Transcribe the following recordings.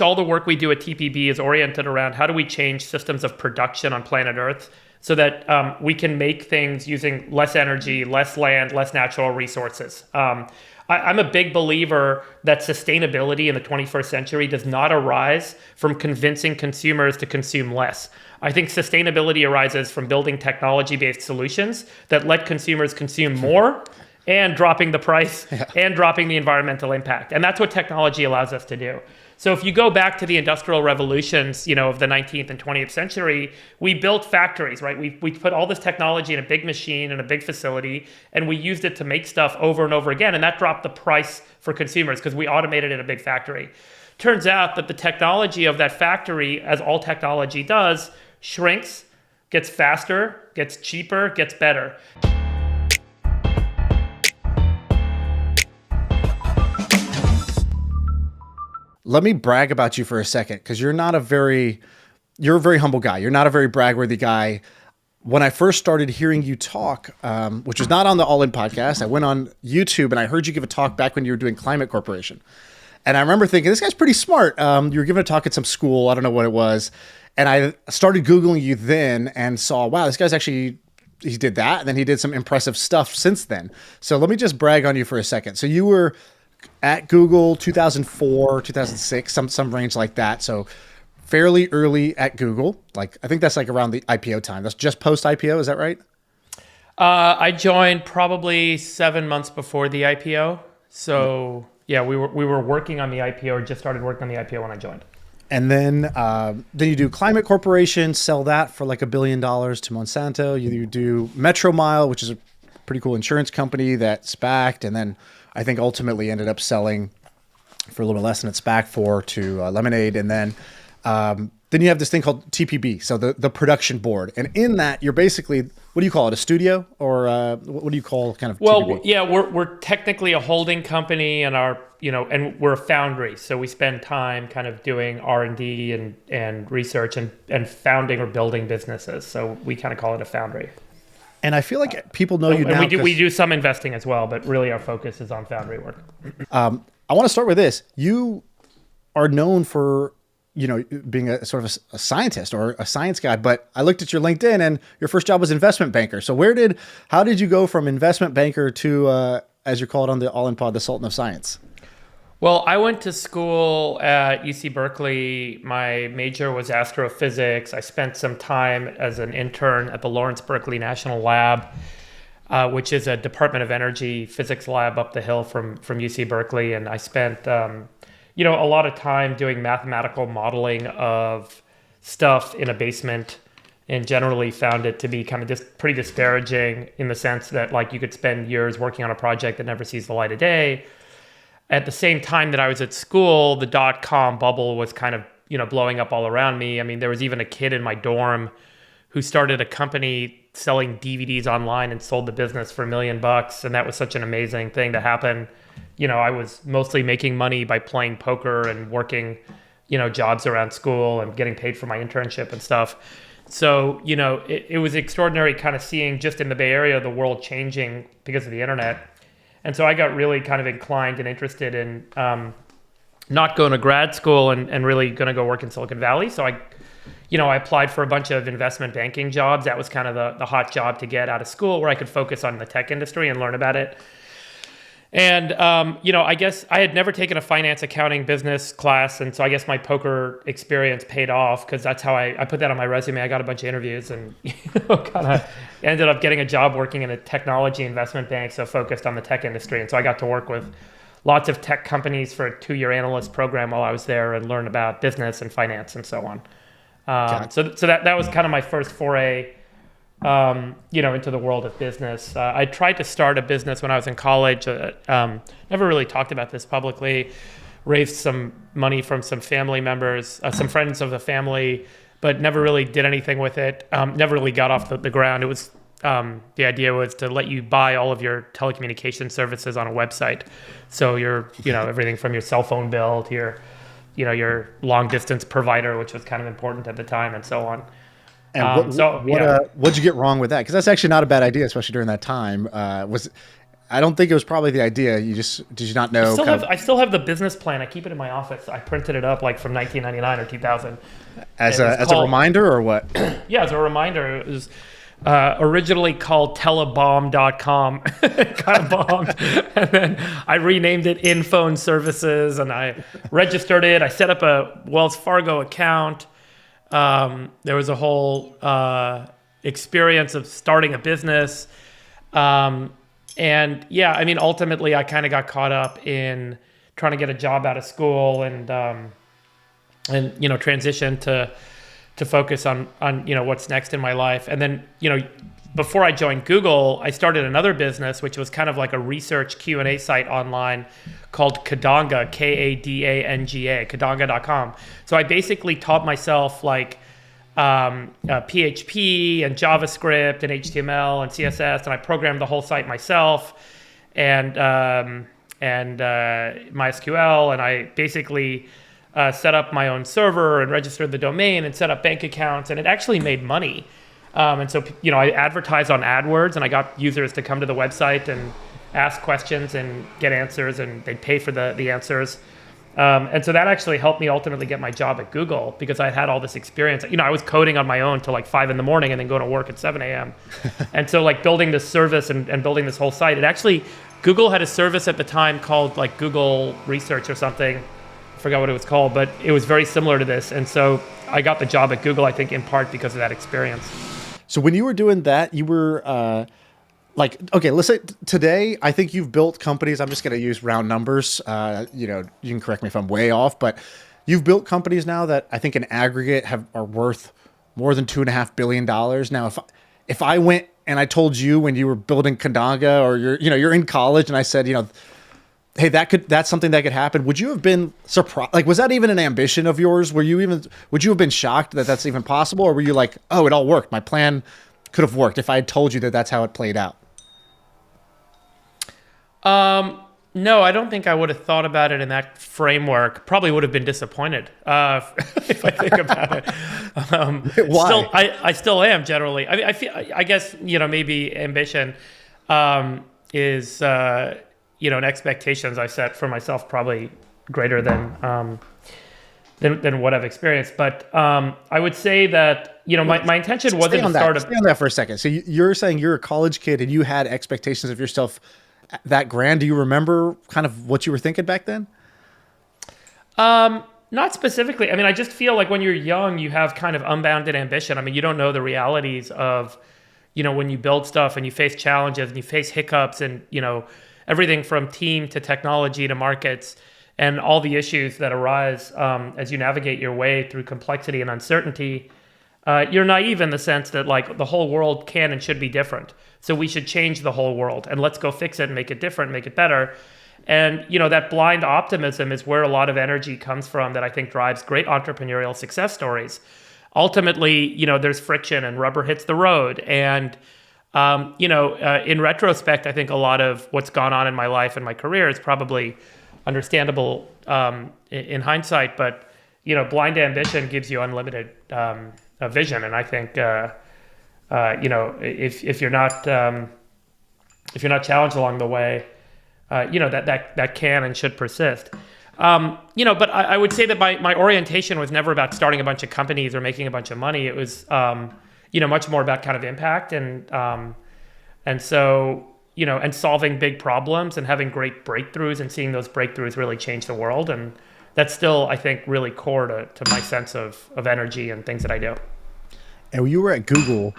all the work we do at TPB is oriented around how do we change systems of production on planet Earth so that we can make things using less energy, less land, less natural resources. I'm a big believer that sustainability in the 21st century does not arise from convincing consumers to consume less. I think sustainability arises from building technology-based solutions that let consumers consume more and dropping the price and dropping the environmental impact. And that's what technology allows us to do. So if you go back to the industrial revolutions, of the 19th and 20th century, we built factories, right? We put all this technology in a big machine in a big facility, and we used it to make stuff over and over again. And that dropped the price for consumers because we automated in a big factory. Turns out that the technology of that factory, as all technology does, shrinks, gets faster, gets cheaper, gets better. Let me brag about you for a second, because you're a very humble guy. You're not a very brag-worthy guy. When I first started hearing you talk, which was not on the All In podcast, I went on YouTube and I heard you give a talk back when you were doing Climate Corporation. And I remember thinking, this guy's pretty smart. You were giving a talk at some school. I don't know what it was. And I started Googling you then and saw, wow, this guy's actually, he did that. And then he did some impressive stuff since then. So let me just brag on you for a second. So you were at Google 2004, 2006, some range like that. So fairly early at Google. Like, I think that's like around the IPO time. That's just post IPO. Is that right? I joined probably 7 months before the IPO. So yeah, we were working on the IPO, or just started working on the IPO when I joined. And then you do Climate Corporation, sell that for like $1 billion to Monsanto. You do Metro Mile, which is a pretty cool insurance company that SPAC'd, and then I think ultimately ended up selling for a little bit less than it's SPAC for to Lemonade. And then you have this thing called TPB, so the production board. And in that, you're basically, what do you call it, a studio? Or what do you call kind of Well, TPB? yeah, we're technically a holding company, and and we're a foundry. So we spend time kind of doing R&D and research and founding or building businesses. So we kind of call it a foundry. And I feel like people know you now. We do some investing as well, but really our focus is on foundry work. I want to start with this. You are known for, being a sort of a scientist or a science guy, but I looked at your LinkedIn and your first job was investment banker. So how did you go from investment banker to, as you call it on the All In Pod, the Sultan of Science? Well, I went to school at UC Berkeley. My major was astrophysics. I spent some time as an intern at the Lawrence Berkeley National Lab, which is a Department of Energy physics lab up the hill from UC Berkeley. And I spent, a lot of time doing mathematical modeling of stuff in a basement, and generally found it to be kind of just pretty disparaging in the sense that, like, you could spend years working on a project that never sees the light of day. At the same time that I was at school, the dot-com bubble was kind of, blowing up all around me. I mean, there was even a kid in my dorm who started a company selling DVDs online and sold the business for $1 million. And that was such an amazing thing to happen. I was mostly making money by playing poker and working, jobs around school and getting paid for my internship and stuff. So, it was extraordinary kind of seeing just in the Bay Area, the world changing because of the internet. And so I got really kind of inclined and interested in not going to grad school and really going to go work in Silicon Valley. So I applied for a bunch of investment banking jobs. That was kind of the hot job to get out of school, where I could focus on the tech industry and learn about it. And, I guess I had never taken a finance, accounting, business class. And so I guess my poker experience paid off, because that's how I put that on my resume. I got a bunch of interviews and, kind of ended up getting a job working in a technology investment bank, so focused on the tech industry. And so I got to work with lots of tech companies for a 2-year analyst program while I was there, and learn about business and finance and so on. So that was kind of my first foray into the world of business. I tried to start a business when I was in college. Never really talked about this publicly. Raised some money from some family members, some friends of the family, but never really did anything with it. Never really got off the ground. It was the idea was to let you buy all of your telecommunication services on a website. So everything from your cell phone bill to your long distance provider, which was kind of important at the time, and so on. And what'd you get wrong with that? Because that's actually not a bad idea, especially during that time. I don't think it was probably the idea. Did you not know? I still have the business plan. I keep it in my office. I printed it up like from 1999 or 2000. As a reminder or what? Yeah, as a reminder. It was originally called telebomb.com. It kind of bombed. And then I renamed it InPhone Services, and I registered it. I set up a Wells Fargo account. There was a whole experience of starting a business. And yeah, I mean, ultimately, I kind of got caught up in trying to get a job out of school and transition to focus on what's next in my life. And then, before I joined Google, I started another business, which was kind of like a research Q&A site online called Kadanga, Kadanga, Kadanga.com. So I basically taught myself like PHP and JavaScript and HTML and CSS, and I programmed the whole site myself and MySQL, and I basically set up my own server and registered the domain and set up bank accounts, and it actually made money. And so, I advertised on AdWords, and I got users to come to the website and ask questions and get answers, and they'd pay for the answers. And so that actually helped me ultimately get my job at Google, because I had all this experience. I was coding on my own till like 5 a.m. and then going to work at 7 a.m. And so like building this service and building this whole site, Google had a service at the time called like Google Research or something. I forgot what it was called, but it was very similar to this. And so I got the job at Google, I think in part because of that experience. So when you were doing that, you were okay, let's say today, I think you've built companies. I'm just going to use round numbers. You can correct me if I'm way off, but you've built companies now that I think in aggregate are worth more than $2.5 billion. Now, if I went and I told you when you were building Kadanga, or you're in college, and I said, hey, that's something that could happen, would you have been surprised? Like, was that even an ambition of yours? Would you have been shocked that that's even possible? Or were you like, oh, it all worked. My plan could have worked if I had told you that that's how it played out? No, I don't think I would have thought about it in that framework. Probably would have been disappointed if I think about it. Why? I still am generally. I mean, I guess maybe ambition is and expectations I set for myself probably greater than what I've experienced. But I would say that my intention wasn't to start. Stay on that for a second. So you're saying you're a college kid and you had expectations of yourself that grand. Do you remember kind of what you were thinking back then? Not specifically. I mean, I just feel like when you're young, you have kind of unbounded ambition. I mean, you don't know the realities of, when you build stuff and you face challenges and you face hiccups and, everything from team to technology to markets and all the issues that arise as you navigate your way through complexity and uncertainty. You're naive in the sense that like the whole world can and should be different. So we should change the whole world and let's go fix it and make it different, make it better. And, that blind optimism is where a lot of energy comes from that I think drives great entrepreneurial success stories. Ultimately, there's friction and rubber hits the road. And, in retrospect, I think a lot of what's gone on in my life and my career is probably understandable in hindsight. But, blind ambition gives you unlimited vision. And I think, if you're not challenged along the way, that can and should persist. But I would say that my orientation was never about starting a bunch of companies or making a bunch of money. It was, much more about kind of impact and so, and solving big problems and having great breakthroughs and seeing those breakthroughs really change the world. And that's still, I think, really core to my sense of energy and things that I do. And you were at Google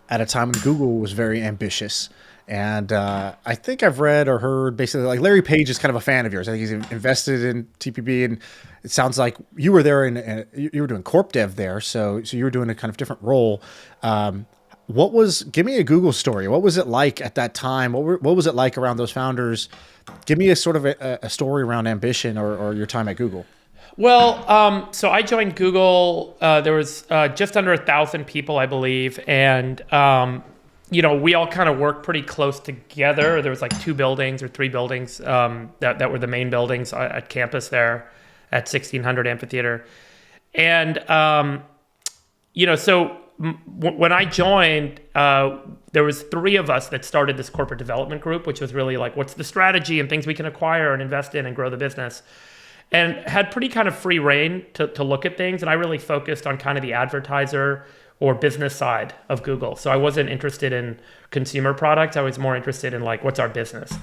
at a time when Google was very ambitious. And I think I've read or heard basically like Larry Page is kind of a fan of yours. I think he's invested in TPB, and it sounds like you were there and you were doing corp dev there. So you were doing a kind of different role. Give me a Google story. What was it like at that time? What was it like around those founders? Give me a sort of a story around ambition or your time at Google. Well, so I joined Google. There was just under 1,000 people, I believe. And, we all kind of worked pretty close together. There was like 2 buildings or 3 buildings that were the main buildings at campus there at 1600 Amphitheater. And, so when I joined, there was 3 of us that started this corporate development group, which was really like, what's the strategy and things we can acquire and invest in and grow the business, and had pretty kind of free reign to look at things. And I really focused on kind of the advertiser or business side of Google. So I wasn't interested in consumer products. I was more interested in like, what's our business?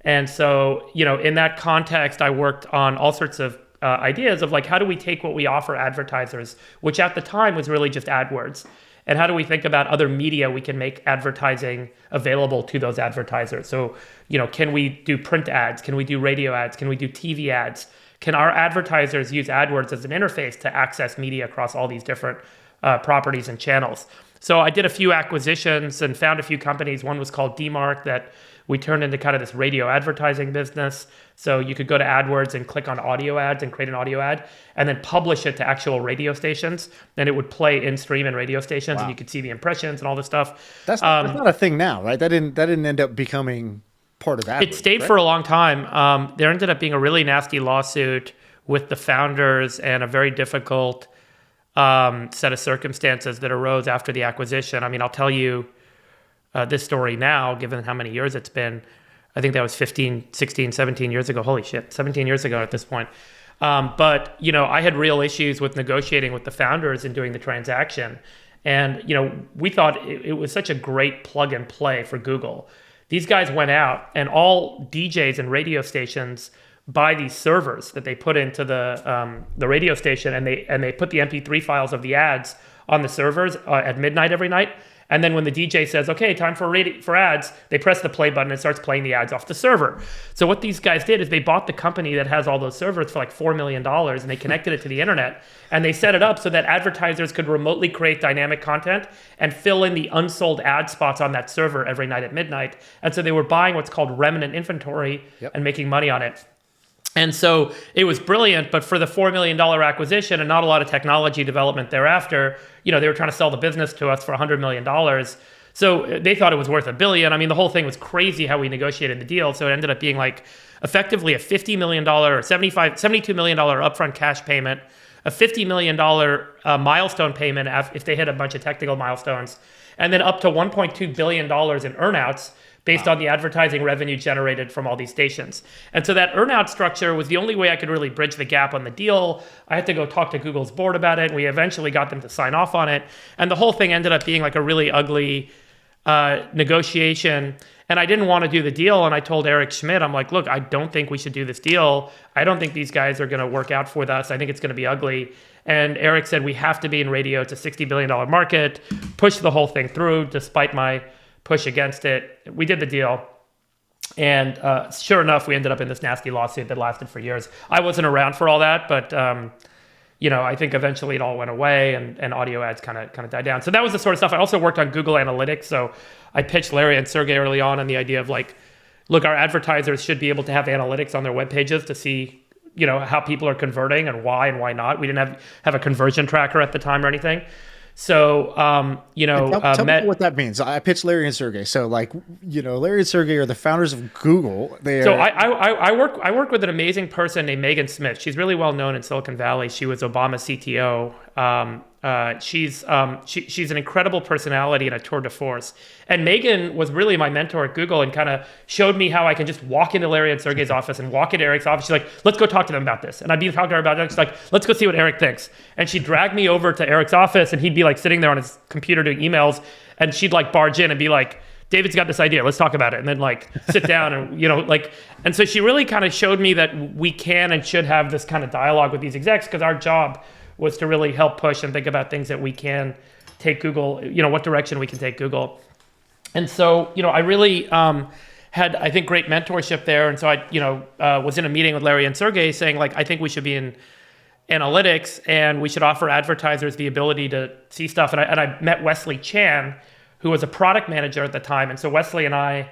And so, in that context, I worked on all sorts of ideas of like, how do we take what we offer advertisers, which at the time was really just AdWords, and how do we think about other media we can make advertising available to those advertisers? So, can we do print ads? Can we do radio ads? Can we do TV ads? Can our advertisers use AdWords as an interface to access media across all these different properties and channels? So I did a few acquisitions and found a few companies. One was called DMark that we turned into kind of this radio advertising business. So you could go to AdWords and click on audio ads and create an audio ad and then publish it to actual radio stations. Then it would play in stream in radio stations. Wow. And you could see the impressions and all this stuff. That's not a thing now, right? That didn't end up becoming part of AdWords. It stayed for a long time. There ended up being a really nasty lawsuit with the founders and a very difficult set of circumstances that arose after the acquisition. I mean, I'll tell you this story now, given how many years it's been. I think that was 15, 16, 17 years ago. Holy shit, 17 years ago at this point. But, I had real issues with negotiating with the founders and doing the transaction. And, we thought it was such a great plug and play for Google. These guys went out and all DJs and radio stations buy these servers that they put into the radio station, and they put the MP3 files of the ads on the servers at midnight every night. And then when the DJ says, okay, time for ads, they press the play button and it starts playing the ads off the server. So what these guys did is they bought the company that has all those servers for like $4 million, and they connected it to the internet, and they set it up so that advertisers could remotely create dynamic content and fill in the unsold ad spots on that server every night at midnight. And so they were buying what's called remnant inventory and making money on it. And so it was brilliant, but for the $4 million acquisition and not a lot of technology development thereafter, they were trying to sell the business to us for $100 million. So they thought it was worth $1 billion. I mean, the whole thing was crazy how we negotiated the deal. So it ended up being like effectively a $50 million or $72 million upfront cash payment, a $50 million milestone payment if they hit a bunch of technical milestones, and then up to $1.2 billion in earnouts based on the advertising revenue generated from all these stations. And so that earnout structure was the only way I could really bridge the gap on the deal. I had to go talk to Google's board about it, and we eventually got them to sign off on it. And the whole thing ended up being like a really ugly negotiation. And I didn't want to do the deal. And I told Eric Schmidt, I'm like, look, I don't think we should do this deal. I don't think these guys are going to work out for us. I think it's going to be ugly. And Eric said, we have to be in radio. It's a $60 billion market. Push the whole thing through despite my push against it. We did the deal. And sure enough, we ended up in this nasty lawsuit that lasted for years. I wasn't around for all that, but I think eventually it all went away and audio ads kind of died down. So that was the sort of stuff. I also worked on Google Analytics. So I pitched Larry and Sergey early on the idea of like, look, our advertisers should be able to have analytics on their web pages to see, how people are converting and why not. We didn't have a conversion tracker at the time or anything. So, tell me what that means. I pitched Larry and Sergey. So like, Larry and Sergey are the founders of Google. I work with an amazing person named Megan Smith. She's really well known in Silicon Valley. She was Obama's CTO. She's an incredible personality and a tour de force. And Megan was really my mentor at Google and kind of showed me how I can just walk into Larry and Sergey's office and walk into Eric's office. She's like, let's go talk to them about this. And I'd be talking to her about it. She's like, let's go see what Eric thinks. And she'd drag me over to Eric's office, and he'd be like sitting there on his computer doing emails. And she'd like barge in and be like, David's got this idea. Let's talk about it. And then like sit down and, and so she really kind of showed me that we can and should have this kind of dialogue with these execs, because our job was to really help push and think about things that we can take Google, what direction we can take Google. And so, I really had, I think, great mentorship there. And so I, was in a meeting with Larry and Sergey saying, like, I think we should be in analytics and we should offer advertisers the ability to see stuff. And I met Wesley Chan, who was a product manager at the time. And so Wesley and I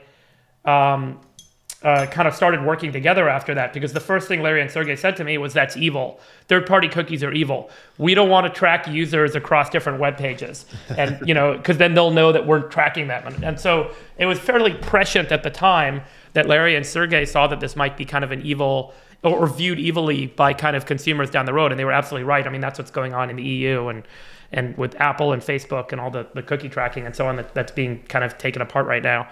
kind of started working together after that, because the first thing Larry and Sergey said to me was, that's evil. Third-party cookies are evil. We don't want to track users across different web pages, and because then they'll know that we're tracking them. And so it was fairly prescient at the time that Larry and Sergey saw that this might be kind of an evil or viewed evilly by kind of consumers down the road. And they were absolutely right. I mean, that's what's going on in the EU and with Apple and Facebook and all the cookie tracking and so on that's being kind of taken apart right now.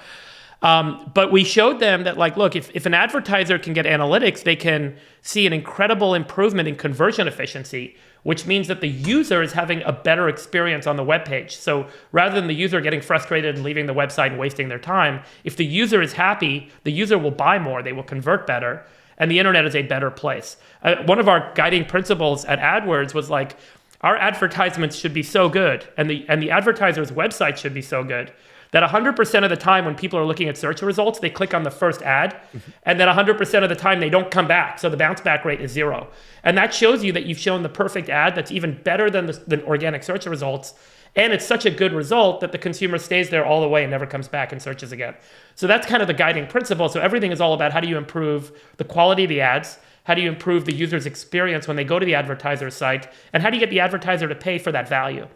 But we showed them that, like, look, if an advertiser can get analytics, they can see an incredible improvement in conversion efficiency, which means that the user is having a better experience on the web page. So rather than the user getting frustrated and leaving the website and wasting their time, if the user is happy, the user will buy more, they will convert better, and the internet is a better place. One of our guiding principles at AdWords was like, our advertisements should be so good, and the advertiser's website should be so good, that 100% of the time when people are looking at search results, they click on the first ad, and then 100% of the time they don't come back. So the bounce back rate is 0. And that shows you that you've shown the perfect ad that's even better than the organic search results. And it's such a good result that the consumer stays there all the way and never comes back and searches again. So that's kind of the guiding principle. So everything is all about how do you improve the quality of the ads? How do you improve the user's experience when they go to the advertiser's site? And how do you get the advertiser to pay for that value?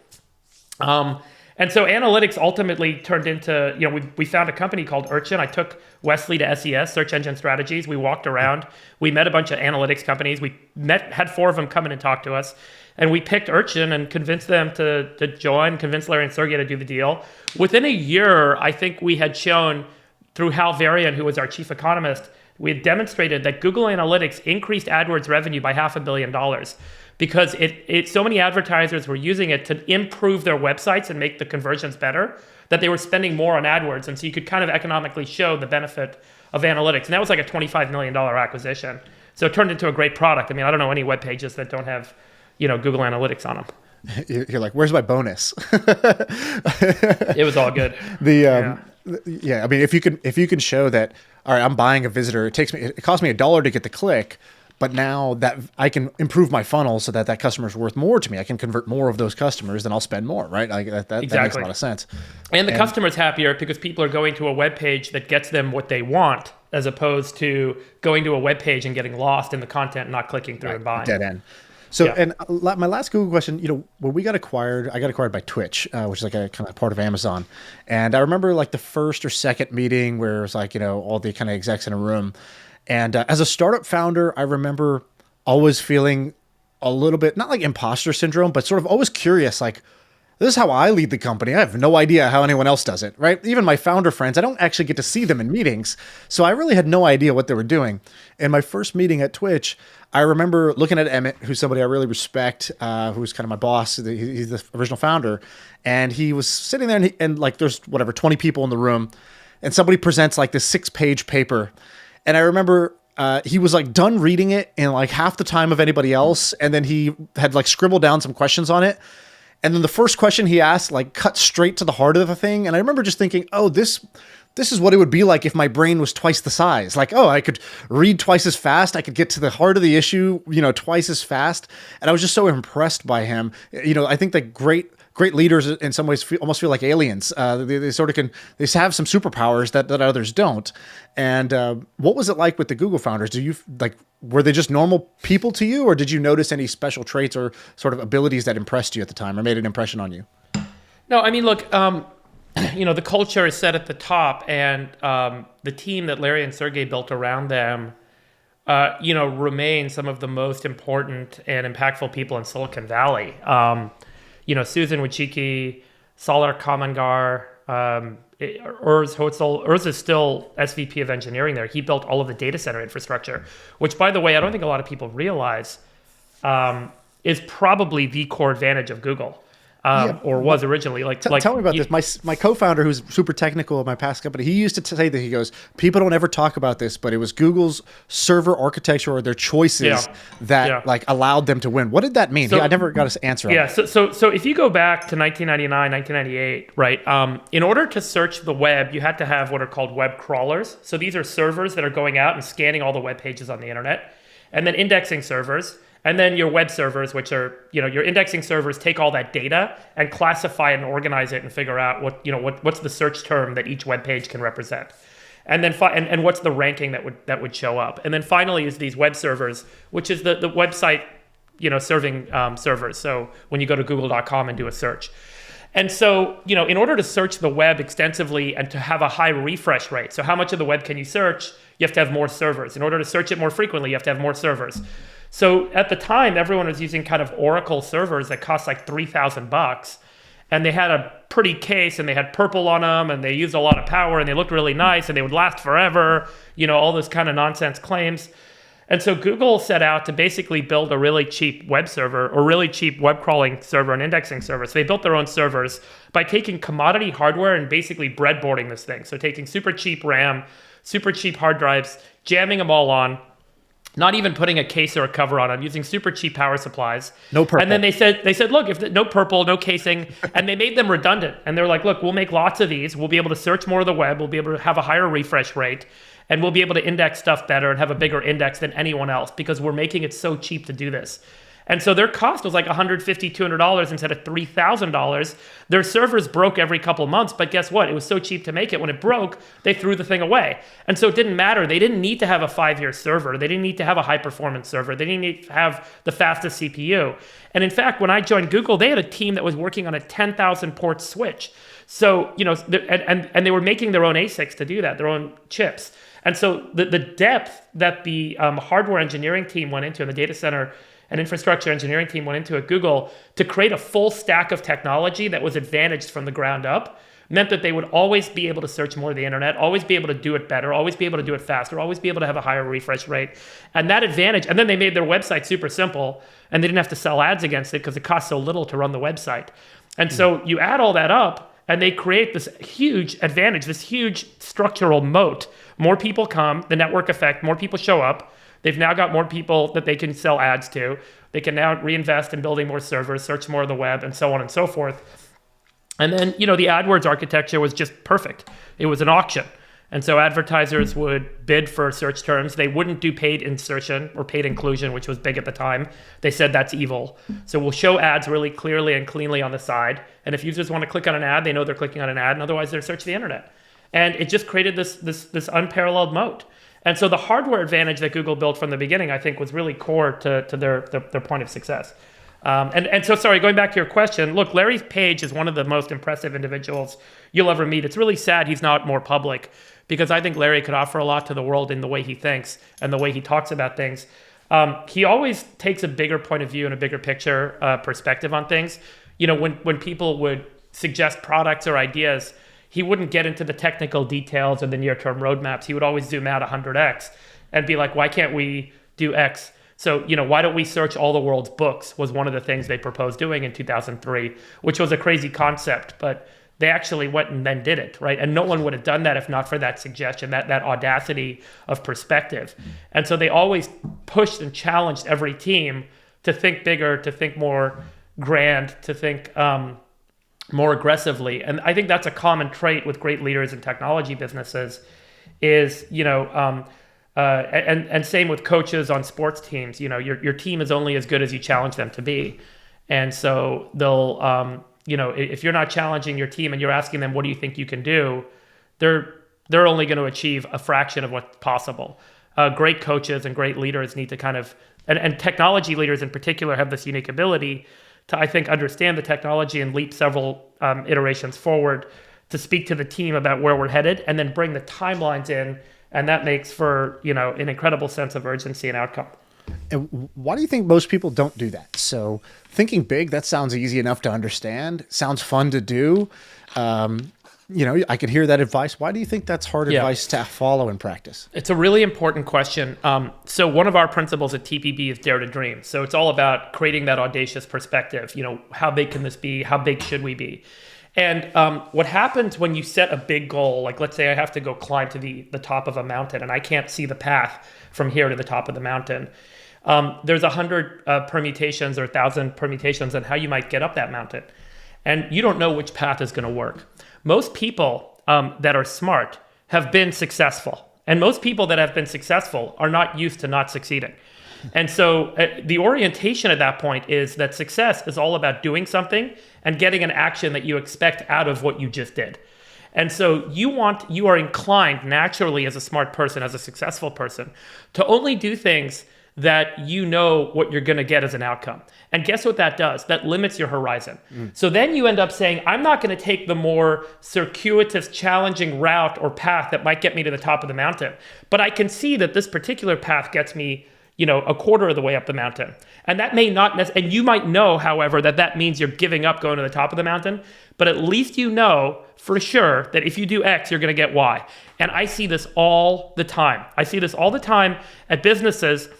And so analytics ultimately turned into, we found a company called Urchin. I took Wesley to SES, Search Engine Strategies. We walked around. We met a bunch of analytics companies. We had 4 of them come in and talk to us. And we picked Urchin and convinced them to join, convinced Larry and Sergey to do the deal. Within a year, I think we had shown through Hal Varian, who was our chief economist, we had demonstrated that Google Analytics increased AdWords revenue by $500 million. Because so many advertisers were using it to improve their websites and make the conversions better, that they were spending more on AdWords. And so you could kind of economically show the benefit of analytics. And that was like a $25 million acquisition. So it turned into a great product. I mean, I don't know any web pages that don't have, Google Analytics on them. You're like, where's my bonus? It was all good. I mean, if you can show that, all right, I'm buying a visitor, it costs me $1 to get the click, but now that I can improve my funnel so that customer is worth more to me, I can convert more of those customers, then I'll spend more, right? That makes a lot of sense. And the customer's happier because people are going to a web page that gets them what they want, as opposed to going to a web page and getting lost in the content and not clicking through and buying. Dead end. So, and my last Google question, when we got acquired, I got acquired by Twitch, which is like a kind of part of Amazon. And I remember like the first or second meeting where it was like, all the kind of execs in a room. And as a startup founder, I remember always feeling a little bit, not like imposter syndrome, but sort of always curious, like, this is how I lead the company. I have no idea how anyone else does it, right? Even my founder friends, I don't actually get to see them in meetings. So I really had no idea what they were doing. In my first meeting at Twitch, I remember looking at Emmett, who's somebody I really respect, who's kind of my boss. He's the original founder. And he was sitting there and like there's 20 people in the room. And somebody presents like this 6-page paper. And I remember he was like done reading it in like half the time of anybody else. And then he had like scribbled down some questions on it. And then the first question he asked like cut straight to the heart of the thing. And I remember just thinking, oh, this is what it would be like if my brain was twice the size. Like, oh, I could read twice as fast. I could get to the heart of the issue, twice as fast. And I was just so impressed by him. I think that great leaders in some ways almost feel like aliens. They sort of they have some superpowers that others don't. And what was it like with the Google founders? Were they just normal people to you, or did you notice any special traits or sort of abilities that impressed you at the time or made an impression on you? No, I mean, look, the culture is set at the top, and the team that Larry and Sergey built around them, remain some of the most important and impactful people in Silicon Valley. Susan Wojcicki, Salar Kamangar, Urs Hotzel. Urs is still SVP of engineering there. He built all of the data center infrastructure, which, by the way, I don't think a lot of people realize is probably the core advantage of Google. Or was originally. Tell me about this. My co-founder, who's super technical at my past company, he used to say that, he goes, people don't ever talk about this, but it was Google's server architecture or their choices that like allowed them to win. What did that mean? I never got an answer on that. So if you go back to 1999, 1998, right, in order to search the web, you had to have what are called web crawlers. So these are servers that are going out and scanning all the web pages on the internet, and then indexing servers. And then your web servers, which are, your indexing servers, take all that data and classify it and organize it and figure out what's the search term that each web page can represent. And then and what's the ranking that would show up. And then finally is these web servers, which is the website, serving servers. So when you go to google.com and do a search. And so, in order to search the web extensively and to have a high refresh rate, so how much of the web can you search? You have to have more servers. In order to search it more frequently, you have to have more servers. So at the time, everyone was using kind of Oracle servers that cost like $3,000, and they had a pretty case, and they had purple on them, and they used a lot of power, and they looked really nice, and they would last forever, all those kind of nonsense claims. And so Google set out to basically build a really cheap web server, or really cheap web crawling server and indexing server. So they built their own servers by taking commodity hardware and basically breadboarding this thing. So taking super cheap RAM, super cheap hard drives, jamming them all on, not even putting a case or a cover on them, using super cheap power supplies. No purple. And then they said, look, no purple, no casing, and they made them redundant. And they're like, look, we'll make lots of these. We'll be able to search more of the web. We'll be able to have a higher refresh rate, and we'll be able to index stuff better and have a bigger index than anyone else because we're making it so cheap to do this. And so their cost was like $150, $200 instead of $3,000. Their servers broke every couple of months, but guess what? It was so cheap to make it. When it broke, they threw the thing away. And so it didn't matter. They didn't need to have a 5-year server. They didn't need to have a high-performance server. They didn't need to have the fastest CPU. And in fact, when I joined Google, they had a team that was working on a 10,000-port switch. So, and they were making their own ASICs to do that, their own chips. And so the depth that the hardware engineering team went into, and the data center and infrastructure engineering team went into at Google to create a full stack of technology that was advantaged from the ground up, meant that they would always be able to search more of the internet, always be able to do it better, always be able to do it faster, always be able to have a higher refresh rate. And that advantage, and then they made their website super simple, and they didn't have to sell ads against it because it cost so little to run the website. And so you add all that up, and they create this huge advantage, this huge structural moat. More people come, the network effect, more people show up. They've now got more people that they can sell ads to. They can now reinvest in building more servers, search more of the web, and so on and so forth. And then, the AdWords architecture was just perfect. It was an auction. And so advertisers would bid for search terms. They wouldn't do paid insertion or paid inclusion, which was big at the time. They said that's evil. So we'll show ads really clearly and cleanly on the side. And if users want to click on an ad, they know they're clicking on an ad, and otherwise they're searching the internet. And it just created this unparalleled moat. And so the hardware advantage that Google built from the beginning, I think, was really core to their point of success. And so, sorry, going back to your question, look, Larry Page is one of the most impressive individuals you'll ever meet. It's really sad he's not more public, because I think Larry could offer a lot to the world in the way he thinks and the way he talks about things. He always takes a bigger point of view and a bigger picture perspective on things. When people would suggest products or ideas, he wouldn't get into the technical details or the near-term roadmaps. He would always zoom out 100x and be like, why can't we do X? So, why don't we search all the world's books was one of the things they proposed doing in 2003, which was a crazy concept, but they actually went and then did it, right? And no one would have done that if not for that suggestion, that audacity of perspective. And so they always pushed and challenged every team to think bigger, to think more grand, to think more aggressively. And I think that's a common trait with great leaders in technology businesses is, and same with coaches on sports teams. Your team is only as good as you challenge them to be. And so they'll, if you're not challenging your team and you're asking them, what do you think you can do? They're only going to achieve a fraction of what's possible. Great coaches and great leaders need to kind of, and technology leaders in particular have this unique ability to, I think, understand the technology and leap several iterations forward to speak to the team about where we're headed and then bring the timelines in. And that makes for, an incredible sense of urgency and outcome. And why do you think most people don't do that? So thinking big, that sounds easy enough to understand. Sounds fun to do. I could hear that advice. Why do you think that's hard advice to follow in practice? It's a really important question. So one of our principles at TPB is Dare to Dream. So it's all about creating that audacious perspective. How big can this be? How big should we be? And what happens when you set a big goal, like let's say I have to go climb to the top of a mountain and I can't see the path from here to the top of the mountain. There's 100 permutations or 1,000 permutations on how you might get up that mountain. And you don't know which path is going to work. Most people that are smart have been successful. And most people that have been successful are not used to not succeeding. And so the orientation at that point is that success is all about doing something and getting an action that you expect out of what you just did. And so you are inclined naturally as a smart person, as a successful person, to only do things that you know what you're going to get as an outcome. And guess what that does? That limits your horizon. So then you end up saying, I'm not going to take the more circuitous, challenging route or path that might get me to the top of the mountain. But I can see that this particular path gets me, a quarter of the way up the mountain. And that may not and you might know, however, that means you're giving up going to the top of the mountain. But at least you know for sure that if you do X, you're going to get Y. And I see this all the time. I see this all the time at businesses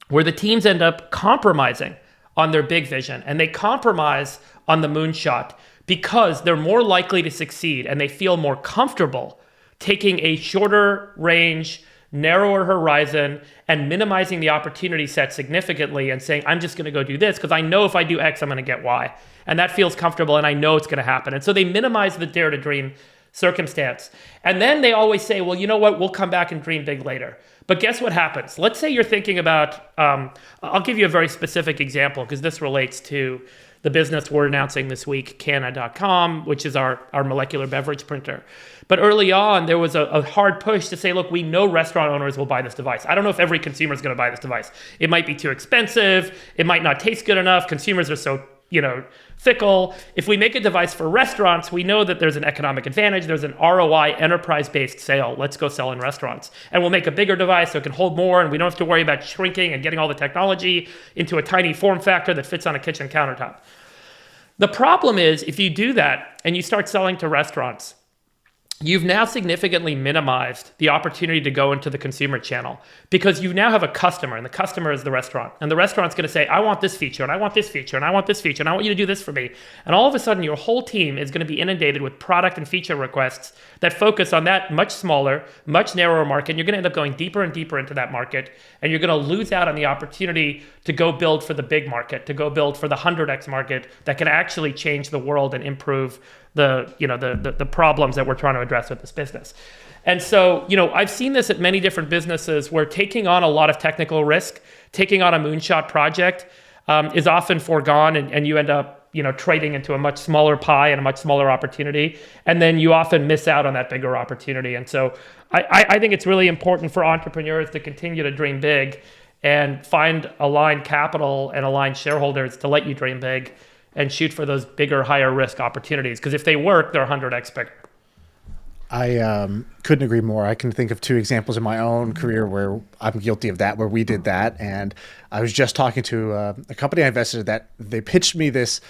where the teams end up compromising on their big vision, and they compromise on the moonshot because they're more likely to succeed and they feel more comfortable taking a shorter range, narrower horizon and minimizing the opportunity set significantly and saying, I'm just going to go do this because I know if I do X, I'm going to get Y. And that feels comfortable and I know it's going to happen. And so they minimize the dare to dream circumstance. And then they always say, well, you know what? We'll come back and dream big later. But guess what happens? Let's say you're thinking about, I'll give you a very specific example because this relates to the business we're announcing this week, Cana.com, which is our molecular beverage printer. But early on, there was a hard push to say, look, we know restaurant owners will buy this device. I don't know if every consumer is going to buy this device. It might be too expensive. It might not taste good enough. Consumers are so fickle. If we make a device for restaurants, we know that there's an economic advantage. There's an ROI enterprise-based sale. Let's go sell in restaurants. And we'll make a bigger device so it can hold more, and we don't have to worry about shrinking and getting all the technology into a tiny form factor that fits on a kitchen countertop. The problem is, if you do that and you start selling to restaurants, you've now significantly minimized the opportunity to go into the consumer channel because you now have a customer, and the customer is the restaurant. And the restaurant's going to say, I want this feature, and I want this feature, and I want this feature, and I want you to do this for me. And all of a sudden, your whole team is going to be inundated with product and feature requests that focus on that much smaller, much narrower market. And you're going to end up going deeper and deeper into that market. And you're going to lose out on the opportunity to go build for the big market, to go build for the 100x market that can actually change the world and improve the problems that we're trying to address with this business. And so, I've seen this at many different businesses where taking on a lot of technical risk, taking on a moonshot project is often foregone, and you end up, trading into a much smaller pie and a much smaller opportunity. And then you often miss out on that bigger opportunity. And so I think it's really important for entrepreneurs to continue to dream big and find aligned capital and aligned shareholders to let you dream big and shoot for those bigger, higher risk opportunities. Because if they work, they're 100x bigger. I couldn't agree more. I can think of two examples in my own career where I'm guilty of that, where we did that. And I was just talking to a company I invested in that they pitched me this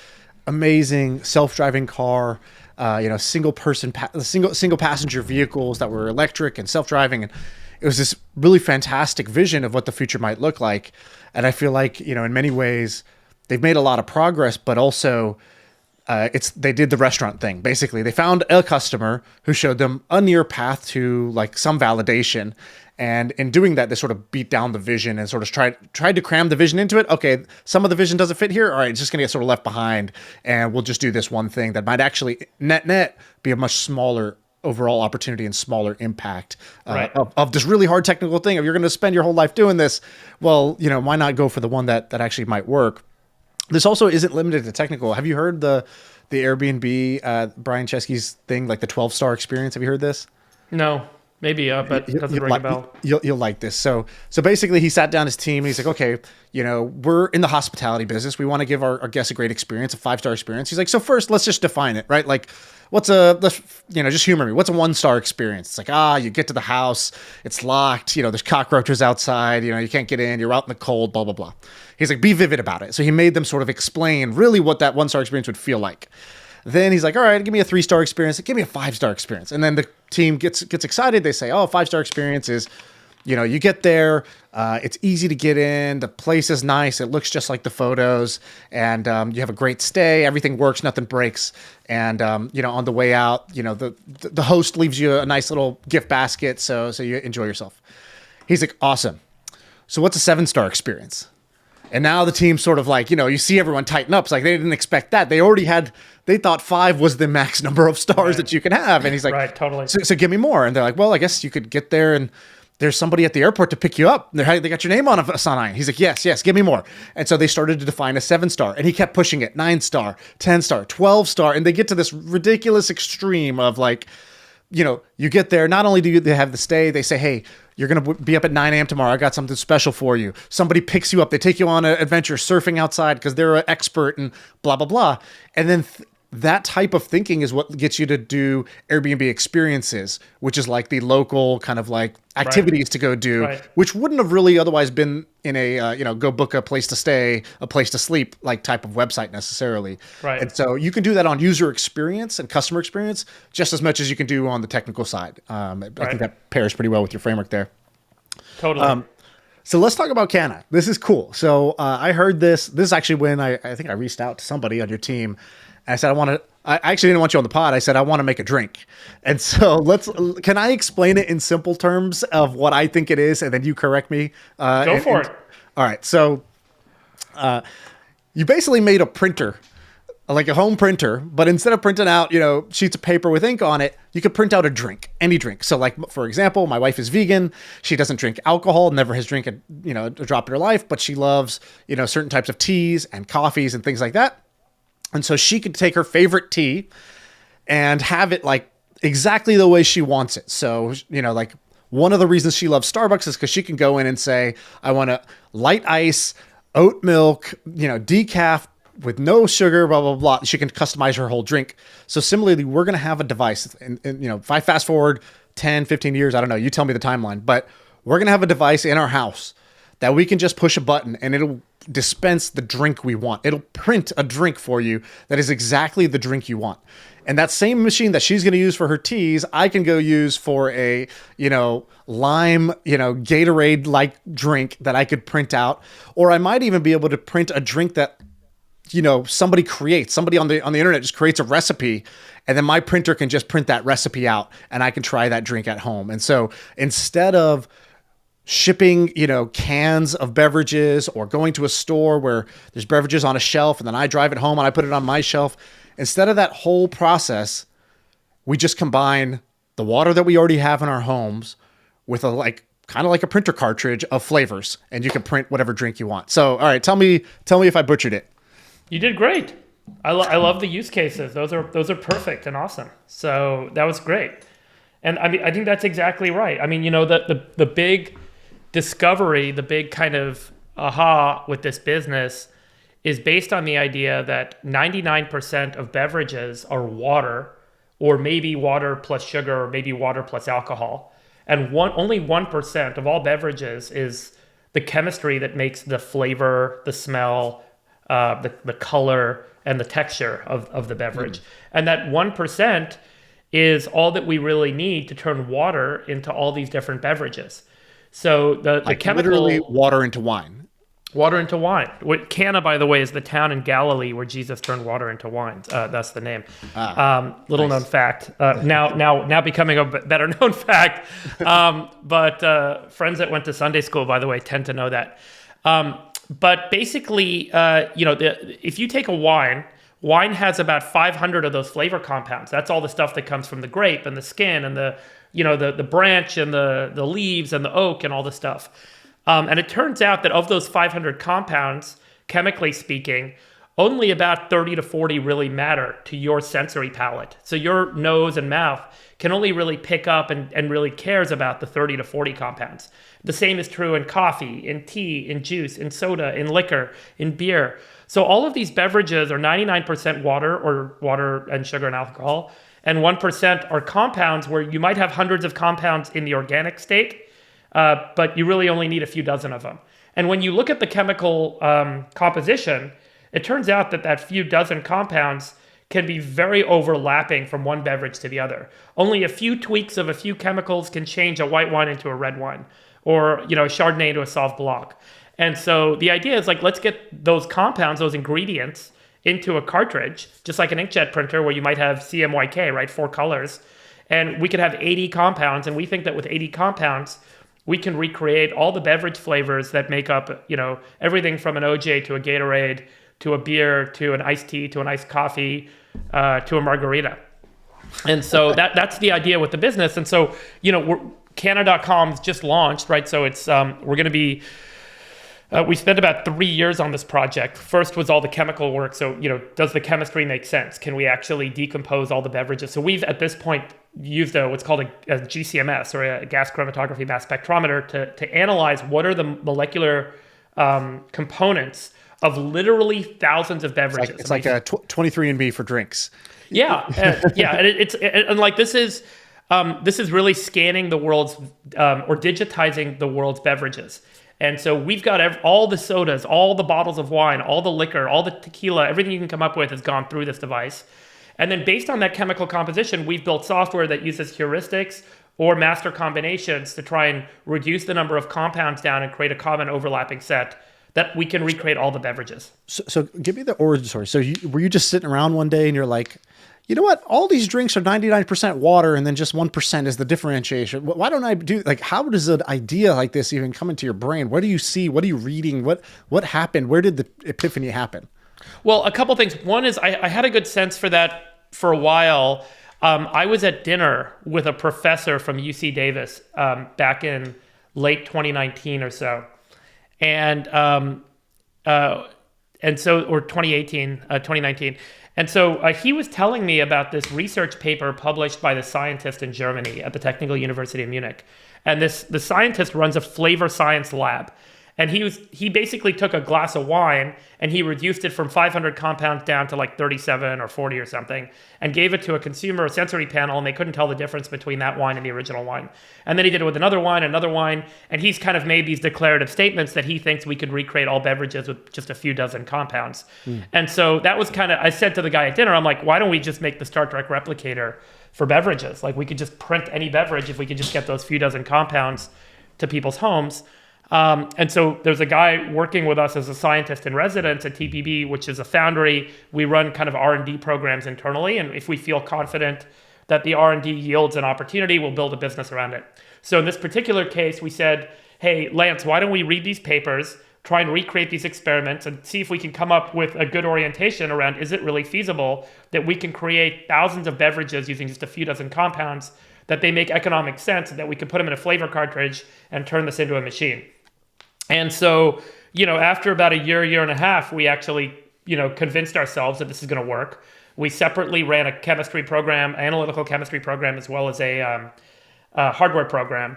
amazing self-driving car, single passenger vehicles that were electric and self-driving. And it was this really fantastic vision of what the future might look like. And I feel like, in many ways, they've made a lot of progress, but also they did the restaurant thing. Basically, they found a customer who showed them a near path to like some validation. And in doing that, they sort of beat down the vision and sort of tried to cram the vision into it. Okay, some of the vision doesn't fit here. All right, it's just going to get sort of left behind. And we'll just do this one thing that might actually net be a much smaller overall opportunity and smaller impact of this really hard technical thing. If you're going to spend your whole life doing this, well, why not go for the one that actually might work? This also isn't limited to technical. Have you heard the Airbnb, Brian Chesky's thing, like the 12-star experience? Have you heard this? No, maybe, but it doesn't ring a bell. You'll like this. So basically he sat down his team and he's like, okay, we're in the hospitality business. We want to give our guests a great experience, a 5-star experience. He's like, so first let's just define it, right? Like just humor me. What's a 1-star experience? It's like, you get to the house, it's locked, there's cockroaches outside, you can't get in, you're out in the cold, blah, blah, blah. He's like, be vivid about it. So he made them sort of explain really what that 1-star experience would feel like. Then he's like, all right, give me a 3-star experience. Give me a 5-star experience. And then the team gets excited. They say, 5-star experience is, you get there, it's easy to get in. The place is nice. It looks just like the photos, and you have a great stay. Everything works, nothing breaks. And on the way out, the host leaves you a nice little gift basket, so you enjoy yourself. He's like, awesome. So what's a 7-star experience? And now the team sort of like, you see everyone tighten up. It's like they didn't expect that. They thought 5 was the max number of stars that you can have. And he's like, right, totally. So give me more. And they're like, well, I guess you could get there and there's somebody at the airport to pick you up. They got your name on a sign. He's like, yes, give me more. And so they started to define a 7-star, and he kept pushing it, 9-star, 10-star, 12-star. And they get to this ridiculous extreme of like, you get there, not only do they have the stay, they say, hey, you're going to be up at 9 a.m. tomorrow. I got something special for you. Somebody picks you up. They take you on an adventure surfing outside because they're an expert and blah, blah, blah. And then that type of thinking is what gets you to do Airbnb experiences, which is like the local kind of like activities to go do, which wouldn't have really otherwise been in a, go book a place to stay, a place to sleep, like type of website necessarily. Right. And so you can do that on user experience and customer experience just as much as you can do on the technical side. I think that pairs pretty well with your framework there. Totally. So let's talk about Cana. This is cool. So I heard this. This is actually when I think I reached out to somebody on your team. And I said, I actually didn't want you on the pod. I said, I want to make a drink. And so can I explain it in simple terms of what I think it is? And then you correct me. Go for it. All right. So you basically made a printer, like a home printer, but instead of printing out, sheets of paper with ink on it, you could print out a drink, any drink. So like, for example, my wife is vegan. She doesn't drink alcohol, never has drank a drop in her life, but she loves, certain types of teas and coffees and things like that. And so she could take her favorite tea and have it like exactly the way she wants it. So, like one of the reasons she loves Starbucks is because she can go in and say, I want a light ice, oat milk, decaf with no sugar, blah, blah, blah. She can customize her whole drink. So similarly, we're going to have a device. And, if I fast forward 10, 15 years, I don't know, you tell me the timeline, but we're going to have a device in our house that we can just push a button and it'll dispense the drink we want. It'll print a drink for you that is exactly the drink you want. And that same machine that she's going to use for her teas, I can go use for a, lime, Gatorade-like drink that I could print out. Or I might even be able to print a drink that, somebody creates. Somebody on the internet just creates a recipe, and then my printer can just print that recipe out, and I can try that drink at home. And so instead of shipping, cans of beverages or going to a store where there's beverages on a shelf and then I drive it home and I put it on my shelf. Instead of that whole process, we just combine the water that we already have in our homes with kind of like a printer cartridge of flavors, and you can print whatever drink you want. So, all right, tell me if I butchered it. You did great. I love the use cases. Those are perfect and awesome. So that was great. And I think that's exactly right. The big discovery, the big kind of aha with this business is based on the idea that 99% of beverages are water, or maybe water plus sugar, or maybe water plus alcohol. And only 1% of all beverages is the chemistry that makes the flavor, the smell, the color, and the texture of the beverage. And that 1% is all that we really need to turn water into all these different beverages. So the chemical, literally water into wine. Water into wine. Cana, by the way, is the town in Galilee where Jesus turned water into wine. That's the name. Little known fact. Now becoming a better known fact. But friends that went to Sunday school, by the way, tend to know that. But basically, if you take a wine has about 500 of those flavor compounds. That's all the stuff that comes from the grape and the skin and the branch and the leaves and the oak and all the stuff. And it turns out that of those 500 compounds, chemically speaking, only about 30 to 40 really matter to your sensory palate. So your nose and mouth can only really pick up and really cares about the 30 to 40 compounds. The same is true in coffee, in tea, in juice, in soda, in liquor, in beer. So all of these beverages are 99% water, or water and sugar and alcohol, and 1% are compounds where you might have hundreds of compounds in the organic state, but you really only need a few dozen of them. And when you look at the chemical composition, it turns out that few dozen compounds can be very overlapping from one beverage to the other. Only a few tweaks of a few chemicals can change a white wine into a red wine, or a Chardonnay into a Sauv Blanc. And so the idea is let's get those compounds, those ingredients, into a cartridge, just like an inkjet printer where you might have CMYK, right? 4 colors. And we could have 80 compounds. And we think that with 80 compounds, we can recreate all the beverage flavors that make up, everything from an OJ to a Gatorade, to a beer, to an iced tea, to an iced coffee, to a margarita. And so that's the idea with the business. And so, Cana.com's just launched, right? So it's, we're going to be, we spent about 3 years on this project. First was all the chemical work. So, does the chemistry make sense? Can we actually decompose all the beverages? So we've, at this point, used what's called a GCMS, or a gas chromatography mass spectrometer, to analyze what are the molecular components of literally thousands of beverages. It's like a 23andMe for drinks. Yeah, and like this is really scanning the world's or digitizing the world's beverages. And so we've got all the sodas, all the bottles of wine, all the liquor, all the tequila, everything you can come up with has gone through this device. And then based on that chemical composition, we've built software that uses heuristics or master combinations to try and reduce the number of compounds down and create a common overlapping set that we can recreate all the beverages. So give me the origin story. So were you just sitting around one day and you're like, you know what? All these drinks are 99% water, and then just 1% is the differentiation. Why don't I do, like, how does an idea like this even come into your brain? What do you see? What are you reading? What happened? Where did the epiphany happen? Well, a couple things. One is I had a good sense for that for a while. I was at dinner with a professor from UC Davis back in late 2019 or so. And so, or 2019. And so he was telling me about this research paper published by the scientist in Germany at the Technical University of Munich. And the scientist runs a flavor science lab. And he basically took a glass of wine and he reduced it from 500 compounds down to like 37 or 40 or something, and gave it to a consumer sensory panel, and they couldn't tell the difference between that wine and the original wine. And then he did it with another wine, and he's kind of made these declarative statements that he thinks we could recreate all beverages with just a few dozen compounds. And so that was kind of, I said to the guy at dinner, I'm like, why don't we just make the Star Trek replicator for beverages? Like, we could just print any beverage if we could just get those few dozen compounds to people's homes. And so there's a guy working with us as a scientist in residence at TPB, which is a foundry. We run kind of R&D programs internally, and if we feel confident that the R&D yields an opportunity, we'll build a business around it. So in this particular case, we said, hey, Lance, why don't we read these papers, try and recreate these experiments, and see if we can come up with a good orientation around, is it really feasible that we can create thousands of beverages using just a few dozen compounds, that they make economic sense, and that we could put them in a flavor cartridge and turn this into a machine. And so, after about a year and a half, we actually, convinced ourselves that this is going to work. We separately ran a chemistry program, analytical chemistry program, as well as a hardware program.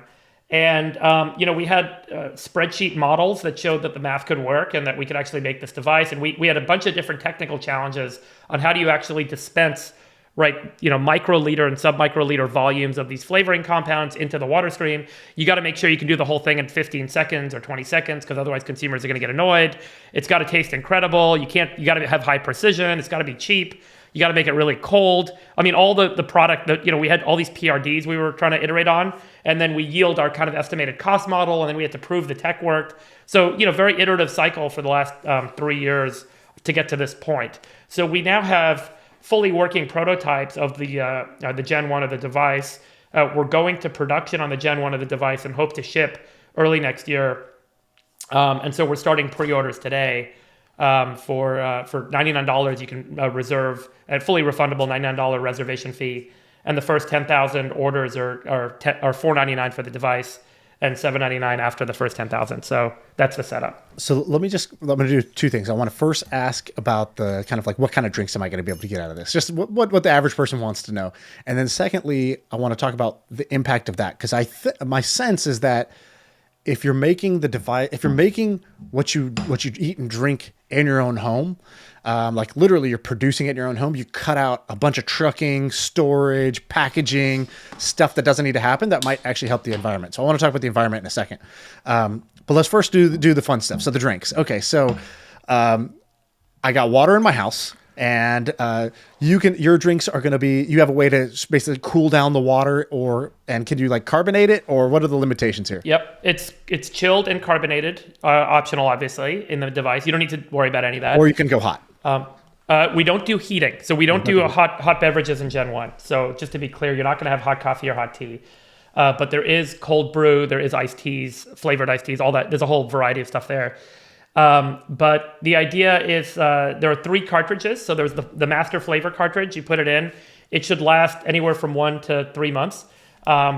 And, we had spreadsheet models that showed that the math could work and that we could actually make this device. And we had a bunch of different technical challenges on how do you actually dispense microliter and sub-microliter volumes of these flavoring compounds into the water stream. You got to make sure you can do the whole thing in 15 seconds or 20 seconds, because otherwise consumers are going to get annoyed. It's got to taste incredible. You got to have high precision. It's got to be cheap. You got to make it really cold. I mean, all the product that, we had all these PRDs we were trying to iterate on, and then we yield our kind of estimated cost model, and then we had to prove the tech worked. So, very iterative cycle for the last 3 years to get to this point. So we now have fully working prototypes of the Gen 1 of the device. We're going to production on the Gen 1 of the device and hope to ship early next year. And so we're starting pre-orders today for $99. You can reserve a fully refundable $99 reservation fee. And the first 10,000 orders are $499 for the device and $799 after the first 10,000. So that's the setup. So I'm going to do two things. I want to first ask about the kind of like, what kind of drinks am I going to be able to get out of this? Just what the average person wants to know. And then secondly, I want to talk about the impact of that. Cause my sense is that if you're making the device, if you're making what you eat and drink in your own home, like literally you're producing it in your own home, you cut out a bunch of trucking, storage, packaging, stuff that doesn't need to happen, that might actually help the environment. So I want to talk about the environment in a second. But let's first do the fun stuff. So the drinks. Okay. So, I got water in my house, and your drinks are going to be, you have a way to basically cool down the water, and can you like carbonate it, or what are the limitations here? Yep. It's chilled and carbonated, optional, obviously, in the device. You don't need to worry about any of that. Or you can go hot. We don't do heating. So we don't do hot beverages in Gen 1. So just to be clear, you're not going to have hot coffee or hot tea. But there is cold brew, there is iced teas, flavored iced teas, all that. There's a whole variety of stuff there. But the idea is there are 3 cartridges. So there's the master flavor cartridge. You put it in. It should last anywhere from 1 to 3 months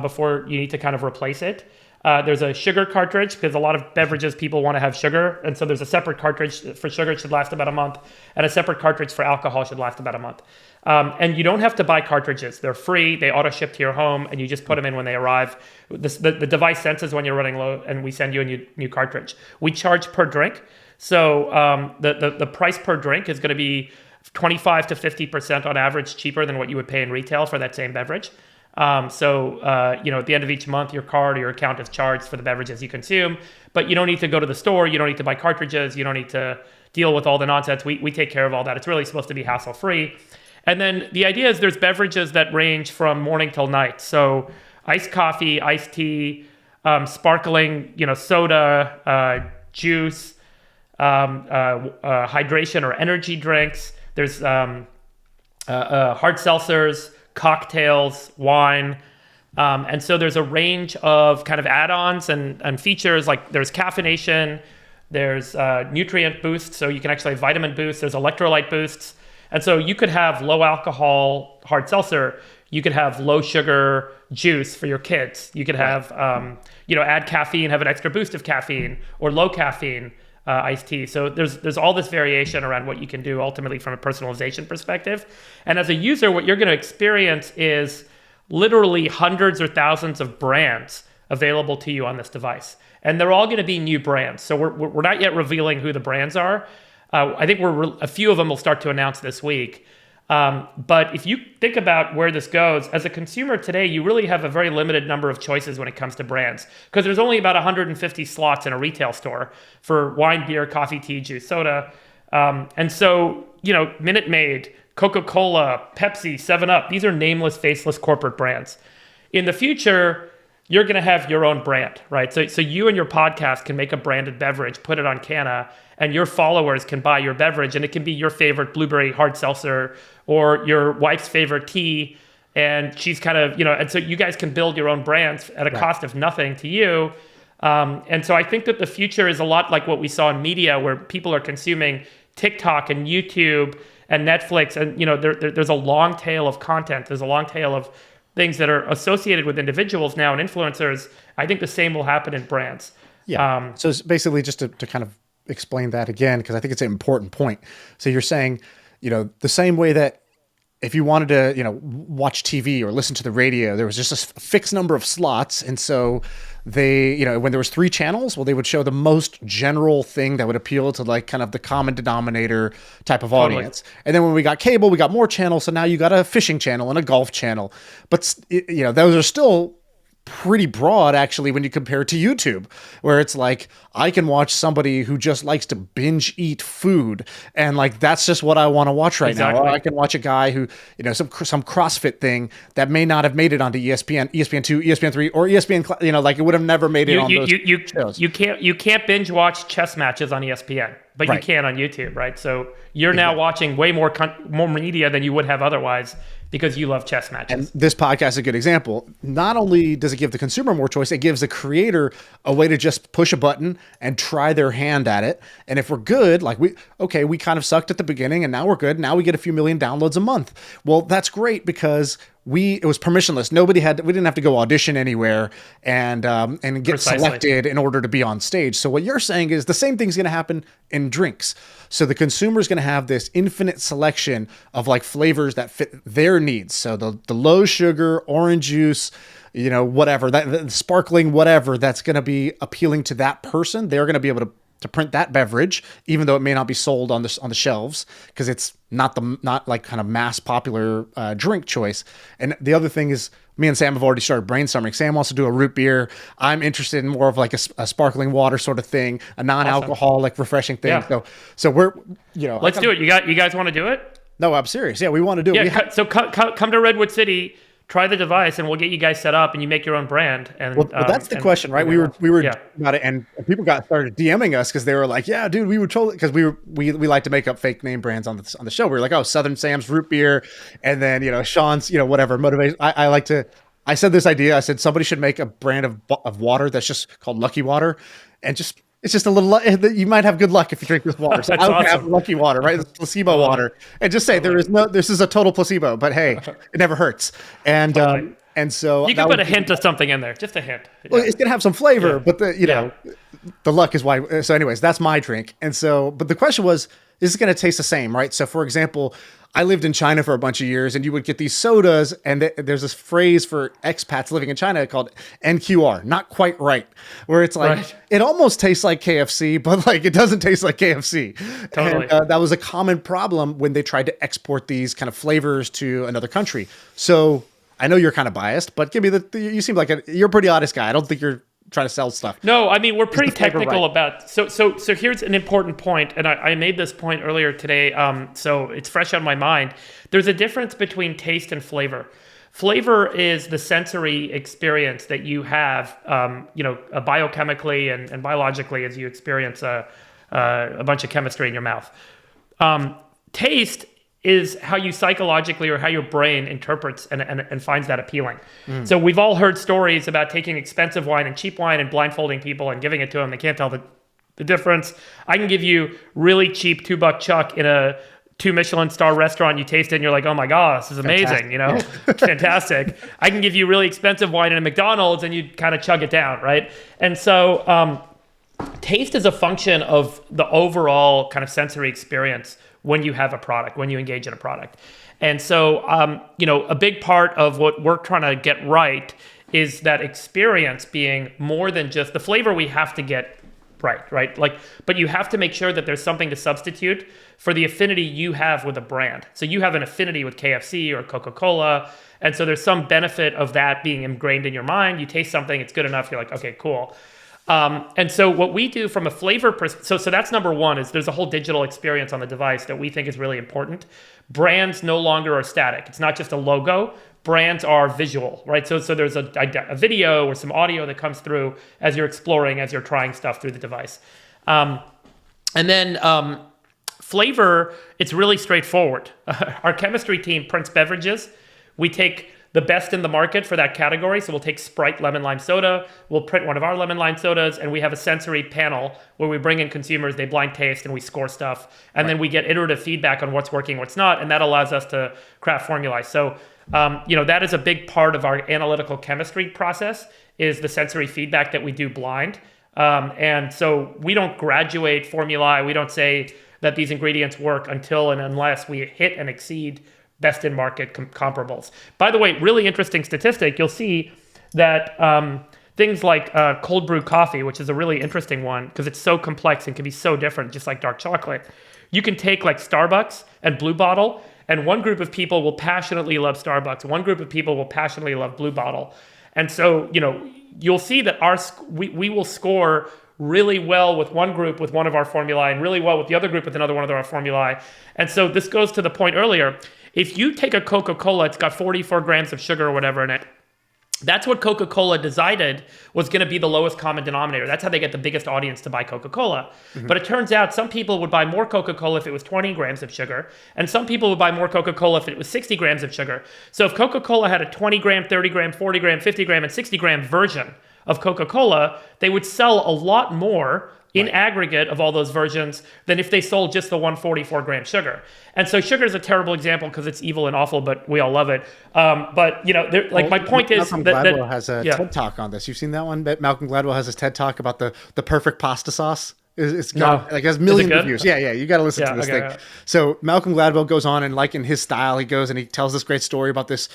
before you need to kind of replace it. There's a sugar cartridge because a lot of beverages people want to have sugar. And so there's a separate cartridge for sugar, should last about a month, and a separate cartridge for alcohol should last about a month. And you don't have to buy cartridges. They're free. They auto ship to your home and you just put them in when they arrive. The device senses when you're running low and we send you a new cartridge. We charge per drink. So the price per drink is going to be 25 to 50% on average cheaper than what you would pay in retail for that same beverage. At the end of each month, your card or your account is charged for the beverages you consume, but you don't need to go to the store. You don't need to buy cartridges. You don't need to deal with all the nonsense. We take care of all that. It's really supposed to be hassle-free. And then the idea is there's beverages that range from morning till night. So iced coffee, iced tea, sparkling, soda, juice, hydration or energy drinks. There's hard seltzers, cocktails, wine. And so there's a range of kind of add-ons and features, like there's caffeination, there's nutrient boosts, so you can actually have vitamin boosts, there's electrolyte boosts. And so you could have low alcohol hard seltzer, you could have low sugar juice for your kids. You could have, add caffeine, have an extra boost of caffeine, or low caffeine iced tea. So there's all this variation around what you can do ultimately from a personalization perspective. And as a user, what you're going to experience is literally hundreds or thousands of brands available to you on this device. And they're all going to be new brands. So we're not yet revealing who the brands are. I think a few of them will start to announce this week. But if you think about where this goes, as a consumer today, you really have a very limited number of choices when it comes to brands, because there's only about 150 slots in a retail store for wine, beer, coffee, tea, juice, soda. And so, Minute Maid, Coca-Cola, Pepsi, 7-Up, these are nameless, faceless corporate brands. In the future, you're going to have your own brand, right? So you and your podcast can make a branded beverage, put it on Cana, and your followers can buy your beverage, and it can be your favorite blueberry hard seltzer or your wife's favorite tea. And she's kind of, and so you guys can build your own brands at a cost of nothing to you. And so I think that the future is a lot like what we saw in media, where people are consuming TikTok and YouTube and Netflix. And, there's a long tail of content. There's a long tail of things that are associated with individuals now and influencers. I think the same will happen in brands. Yeah. So it's basically just to kind of explain that again, because I think it's an important point. So you're saying, the same way that if you wanted to, watch TV or listen to the radio, there was just a fixed number of slots. And so they, when there was 3 channels, well, they would show the most general thing that would appeal to like kind of the common denominator type of audience. And then when we got cable, we got more channels. So now you got a fishing channel and a golf channel. But, those are still pretty broad actually when you compare it to YouTube, where it's like I can watch somebody who just likes to binge eat food and like that's just what I want to watch right now. Or I can watch a guy who, some CrossFit thing that may not have made it onto ESPN, ESPN2, ESPN3, or ESPN, like it would have never made it on those shows. You can't binge watch chess matches on ESPN, but you can on YouTube, right? So you're now watching way more media than you would have otherwise, because you love chess matches. And this podcast is a good example. Not only does it give the consumer more choice, it gives the creator a way to just push a button and try their hand at it. And if we're good, like we kind of sucked at the beginning and now we're good. Now we get a few million downloads a month. Well, that's great because it was permissionless. We didn't have to go audition anywhere and get selected in order to be on stage. So what you're saying is the same thing's going to happen in drinks. So the consumer is going to have this infinite selection of like flavors that fit their needs. So the low sugar, orange juice, whatever, the sparkling, whatever, that's going to be appealing to that person. They're going to be able to print that beverage, even though it may not be sold on the shelves, because it's not like kind of mass popular drink choice. And the other thing is, me and Sam have already started brainstorming. Sam wants to do a root beer. I'm interested in more of like a sparkling water sort of thing, a non-alcoholic, refreshing thing. Yeah. So we're, let's do it. You guys want to do it? No, I'm serious. Yeah, we want to do it. Yeah. So come to Redwood City, try the device, and we'll get you guys set up, and you make your own brand. And well, that's the question, right? We were about it, and people started DMing us because they were like, "Yeah, dude, we were totally," because we like to make up fake name brands on the show. We were like, "Oh, Southern Sam's root beer," and then Sean's whatever motivation. I said this idea. I said somebody should make a brand of water that's just called Lucky Water, and it's just a little. You might have good luck if you drink this water. So I would have Lucky Water, right? It's placebo water, and just say this is a total placebo, but hey, it never hurts. And And so You can put a hint of something in there, just a hint. well, it's gonna have some flavor, Yeah. but the luck is why. So, anyways, that's my drink. And so, but the question was, is it gonna taste the same, right? So, for example, I lived in China for a bunch of years, and you would get these sodas, and there's this phrase for expats living in China called NQR, not quite right, where it's like Right. it almost tastes like KFC, but like it doesn't taste like KFC. Totally. And, that was a common problem when they tried to export these kind of flavors to another country. So I know you're kind of biased, but give me you seem like you're a pretty honest guy. I don't think you're trying to sell stuff. No, I mean, we're pretty the flavor technical right? about, so here's an important point, and I made this point earlier today, so it's fresh on my mind. There's a difference between taste and flavor. Flavor is the sensory experience that you have, biochemically and biologically as you experience a bunch of chemistry in your mouth. Taste is how you psychologically or how your brain interprets and finds that appealing. So we've all heard stories about taking expensive wine and cheap wine and blindfolding people and giving it to them. They can't tell the difference. I can give you really cheap $2 chuck in a 2 Michelin star restaurant. You taste it and you're like, oh my God, this is amazing. Fantastic. I can give you really expensive wine in a McDonald's and you kind of chug it down, right? And so taste is a function of the overall kind of sensory experience when you have a product, when you engage in a product. And so, a big part of what we're trying to get right is that experience being more than just the flavor we have to get right? But you have to make sure that there's something to substitute for the affinity you have with a brand. So you have an affinity with KFC or Coca-Cola, and so there's some benefit of that being ingrained in your mind. You taste something, it's good enough, you're like, okay, cool. And so what we do from a flavor so that's number one, is there's a whole digital experience on the device that we think is really important. Brands no longer are static. It's not just a logo. Brands are visual, right? So there's a video or some audio that comes through as you're exploring, as you're trying stuff through the device. And then flavor, it's really straightforward. Our chemistry team prints beverages. We take the best in the market for that category. So we'll take Sprite lemon lime soda, we'll print one of our lemon lime sodas, and we have a sensory panel where we bring in consumers, they blind taste, and we score stuff. And then we get iterative feedback on what's working, what's not, and that allows us to craft formulae. So, that is a big part of our analytical chemistry process, is the sensory feedback that we do blind. And so we don't graduate formulae. We don't say that these ingredients work until and unless we hit and exceed best in market comparables. By the way, really interesting statistic, you'll see that things like cold brew coffee, which is a really interesting one because it's so complex and can be so different, just like dark chocolate. You can take like Starbucks and Blue Bottle, and one group of people will passionately love Starbucks. One group of people will passionately love Blue Bottle. And so, you'll see that we will score really well with one group with one of our formulae and really well with the other group with another one of our formulae. And so this goes to the point earlier. If you take a Coca-Cola, it's got 44 grams of sugar or whatever in it. That's what Coca-Cola decided was going to be the lowest common denominator. That's how they get the biggest audience to buy Coca-Cola. Mm-hmm. But it turns out some people would buy more Coca-Cola if it was 20 grams of sugar, and some people would buy more Coca-Cola if it was 60 grams of sugar. So if Coca-Cola had a 20 gram, 30 gram, 40 gram, 50 gram, and 60 gram version of Coca-Cola, they would sell a lot more in aggregate of all those versions than if they sold just the 144 gram sugar. And so sugar is a terrible example because it's evil and awful, but we all love it. But my point is Malcolm Gladwell has a TED Talk on this. You've seen that one? Malcolm Gladwell has his TED Talk about the perfect pasta sauce. It's got like has millions of views. Yeah, you got to listen to this thing. Yeah. So Malcolm Gladwell goes on and like in his style, he goes and he tells this great story about this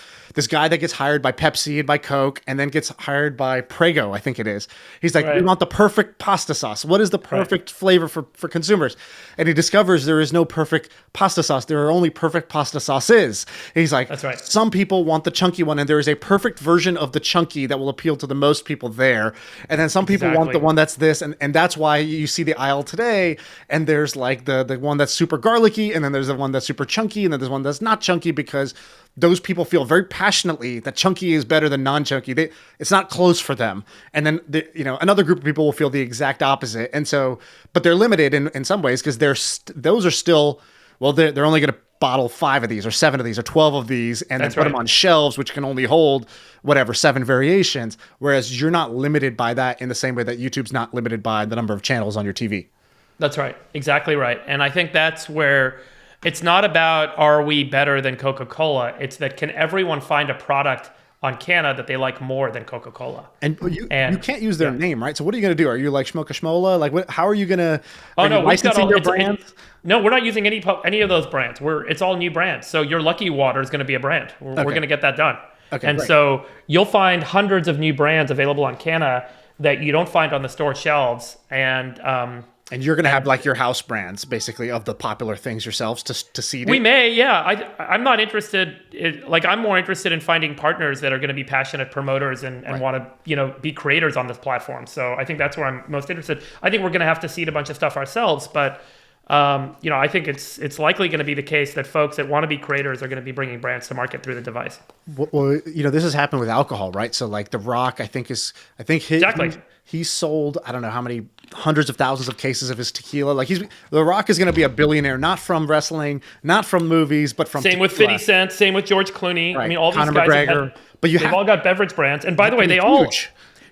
guy that gets hired by Pepsi and by Coke and then gets hired by Prego, I think it is. He's like, we want the perfect pasta sauce. What is the perfect flavor for consumers? And he discovers there is no perfect pasta sauce. There are only perfect pasta sauces. And he's like, that's right. Some people want the chunky one and there is a perfect version of the chunky that will appeal to the most people there. And then some people want the one that's this. And that's why you see the aisle today, and there's like the one that's super garlicky, and then there's the one that's super chunky, and then there's one that's not chunky, because those people feel very passionately that chunky is better than non-chunky. It's not close for them. And then another group of people will feel the exact opposite. And so, but they're limited in some ways because those are still, well, they're only going to bottle 5 of these or 7 of these or 12 of these and then put them on shelves, which can only hold 7 variations. Whereas you're not limited by that in the same way that YouTube's not limited by the number of channels on your TV. That's right. Exactly right. And I think that's where it's not about, are we better than Coca-Cola? It's that, can everyone find a product on Cana that they like more than Coca-Cola. And you can't use their name, right? So what are you going to do? Are you like Schmoka Schmola? Like how are you going to licensing their brands? No, we're not using any of those brands. It's all new brands. So your Lucky Water is going to be a brand. We're going to get that done. Okay, and great. So you'll find hundreds of new brands available on Cana that you don't find on the store shelves. And you're going to have like your house brands, basically, of the popular things yourselves to seed it? We may, yeah. I'm not interested. I'm more interested in finding partners that are going to be passionate promoters and want to, be creators on this platform. So I think that's where I'm most interested. I think we're going to have to seed a bunch of stuff ourselves, but I think it's likely going to be the case that folks that want to be creators are going to be bringing brands to market through the device. Well, this has happened with alcohol, right? So like The Rock, he sold, I don't know how many hundreds of thousands of cases of his tequila. Like The Rock is going to be a billionaire, not from wrestling, not from movies, but from same tequila. With 50 Cent, same with George Clooney. Right. I mean, all Conor these guys McGregor, they've all got beverage brands. And by the way,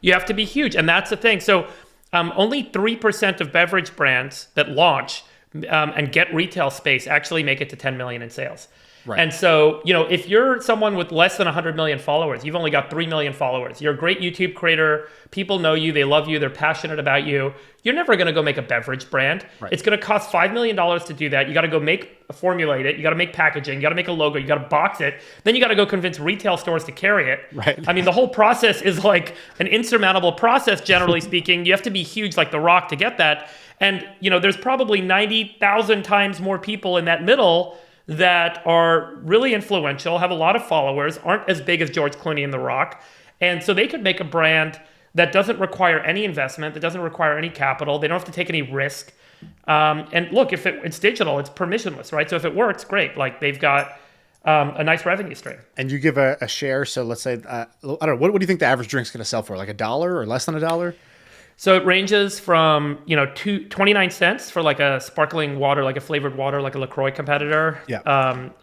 you have to be huge. And that's the thing. So only 3% of beverage brands that launch and get retail space actually make it to 10 million in sales. Right. And so, if you're someone with less than 100 million followers, you've only got 3 million followers. You're a great YouTube creator. People know you. They love you. They're passionate about you. You're never going to go make a beverage brand. Right. It's going to cost $5 million to do that. You got to go formulate it. You got to make packaging. You got to make a logo. You got to box it. Then you got to go convince retail stores to carry it. Right. I mean, the whole process is like an insurmountable process, generally speaking. You have to be huge like The Rock to get that. And, there's probably 90,000 times more people in that middle that are really influential, have a lot of followers, aren't as big as George Clooney and The Rock. And so they could make a brand that doesn't require any investment, that doesn't require any capital. They don't have to take any risk. And look, if it's digital, it's permissionless, right? So if it works, great. Like they've got a nice revenue stream. And you give a share. So let's say, I don't know, what do you think the average drink's going to sell for? Like $1 or less than $1? So it ranges from 29 cents for like a sparkling water, like a flavored water, like a LaCroix competitor,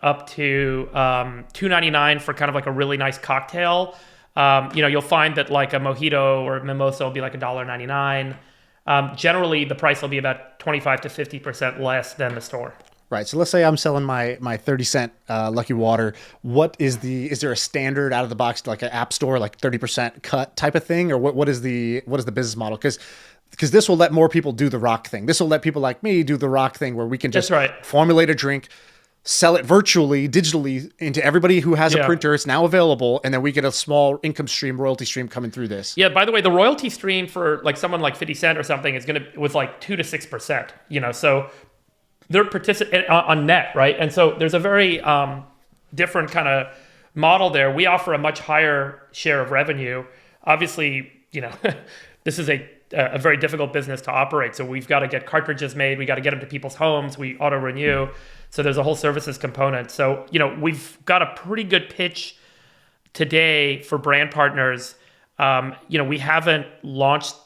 up to $2.99 for kind of like a really nice cocktail. You'll find that like a mojito or mimosa will be like $1.99. Generally, the price will be about 25 to 50% less than the store. Right. So let's say I'm selling my 30-cent Lucky Water. Is there a standard out of the box, like an app store, like 30% cut type of thing? Or what is the business model? Because this will let more people do the Rock thing. This will let people like me do the Rock thing where we can just formulate a drink, sell it virtually, digitally into everybody who has a printer. It's now available. And then we get a small income stream, royalty stream coming through this. Yeah. By the way, the royalty stream for like someone like 50 Cent or something was like 2 to 6%, so they're participating on net, right? And so there's a very different kind of model there. We offer a much higher share of revenue. Obviously, this is a very difficult business to operate. So we've got to get cartridges made. We got to get them to people's homes. We auto renew. So there's a whole services component. So, we've got a pretty good pitch today for brand partners. We haven't launched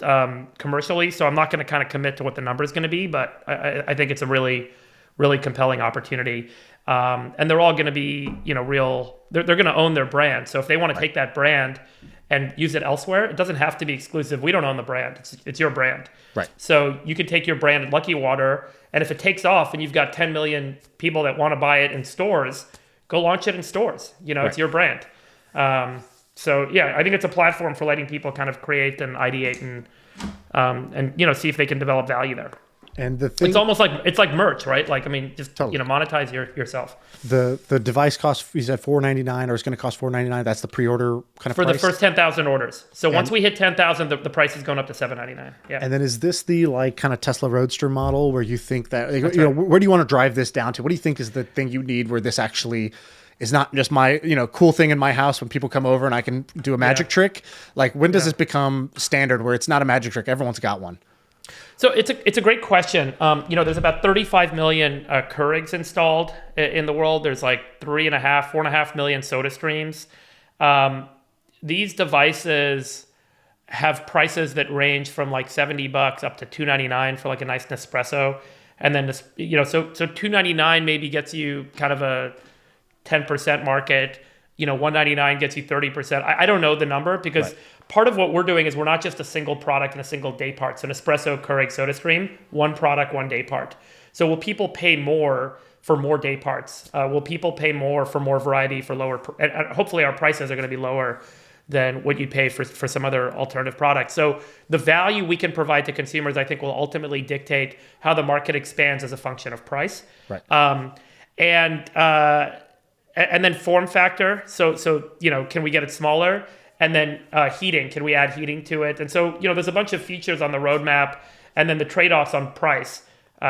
commercially, so I'm not going to kind of commit to what the number is going to be, but I think it's a really, really compelling opportunity. And they're all going to be, they're going to own their brand. So if they want to take that brand and use it elsewhere, it doesn't have to be exclusive. We don't own the brand. It's your brand. Right. So you can take your brand at Lucky Water, and if it takes off and you've got 10 million people that want to buy it in stores, go launch it in stores. It's your brand. So yeah, I think it's a platform for letting people kind of create and ideate and see if they can develop value there. And it's almost like merch, right? Like, I mean, just totally. Monetize yourself. The device costs, you said $4.99, or it's going to cost $4.99. That's the pre-order kind of for price? The first 10,000 orders. So once we hit 10,000, the price is going up to $7.99. Yeah. And then is this the like kind of Tesla Roadster model where you think that where do you want to drive this down to? What do you think is the thing you need where this actually is not just my cool thing in my house when people come over and I can do a magic trick? Like when does this become standard where it's not a magic trick? Everyone's got one. So it's a great question. There's about 35 million Keurigs installed in the world. There's like 4.5 million Soda Streams. These devices have prices that range from like $70 up to $2.99 for like a nice Nespresso. And then, so $2.99 maybe gets you kind of a 10% market. $1.99 gets you 30%. I don't know the number because part of what we're doing is we're not just a single product and a single day part. So Nespresso, Keurig, SodaStream, one product, one day part. So will people pay more for more day parts? Will people pay more for more variety for lower? And hopefully, our prices are going to be lower than what you'd pay for some other alternative product. So the value we can provide to consumers, I think, will ultimately dictate how the market expands as a function of price. Right. And then form factor. So can we get it smaller? And then heating. Can we add heating to it? And so there's a bunch of features on the roadmap, and then the trade-offs on price.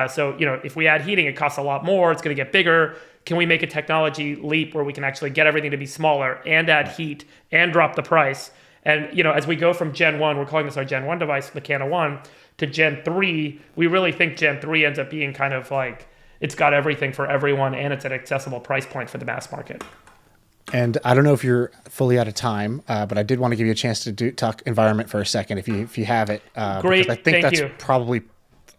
So if we add heating, it costs a lot more. It's going to get bigger. Can we make a technology leap where we can actually get everything to be smaller and add heat and drop the price? And as we go from Gen 1, we're calling this our Gen 1 device, the Cana 1, to Gen 3, we really think Gen 3 ends up being kind of like, it's got everything for everyone, and it's an accessible price point for the mass market. And I don't know if you're fully out of time, but I did want to give you a chance to talk environment for a second, if you have it. Great, because I think thank that's you. Probably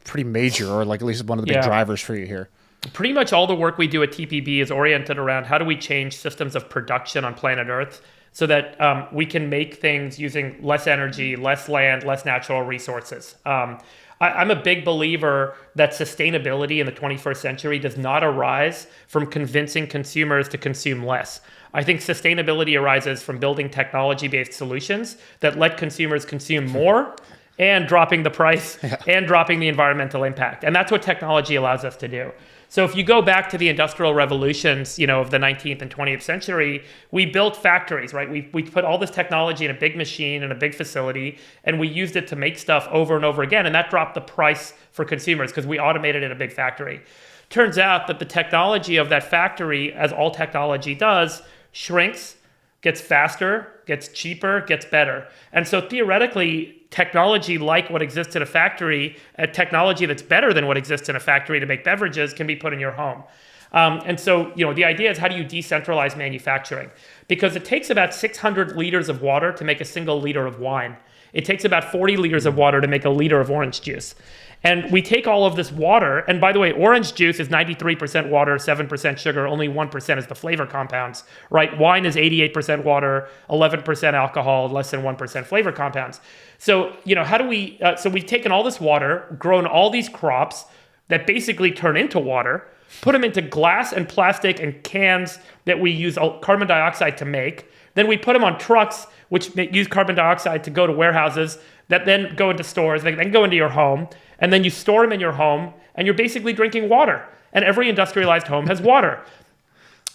pretty major, or like at least one of the big drivers for you here. Pretty much all the work we do at TPB is oriented around how do we change systems of production on planet Earth so that we can make things using less energy, less land, less natural resources. I'm a big believer that sustainability in the 21st century does not arise from convincing consumers to consume less. I think sustainability arises from building technology-based solutions that let consumers consume more and dropping the price and dropping the environmental impact. And that's what technology allows us to do. So if you go back to the industrial revolutions, of the 19th and 20th century, we built factories, right? We put all this technology in a big machine in a big facility, and we used it to make stuff over and over again. And that dropped the price for consumers because we automated in a big factory. Turns out that the technology of that factory, as all technology does, shrinks, gets faster, gets cheaper, gets better. And so theoretically, technology like what exists in a factory, a technology that's better than what exists in a factory to make beverages, can be put in your home. And so, the idea is, how do you decentralize manufacturing? Because it takes about 600 liters of water to make a single liter of wine. It takes about 40 liters of water to make a liter of orange juice. And we take all of this water, and by the way, orange juice is 93% water, 7% sugar, only 1% is the flavor compounds, right? Wine is 88% water, 11% alcohol, less than 1% flavor compounds. So, how do we, so we've taken all this water, grown all these crops that basically turn into water, put them into glass and plastic and cans that we use carbon dioxide to make. Then we put them on trucks, which use carbon dioxide to go to warehouses that then go into stores, they then go into your home, and then you store them in your home, and you're basically drinking water. And every industrialized home has water.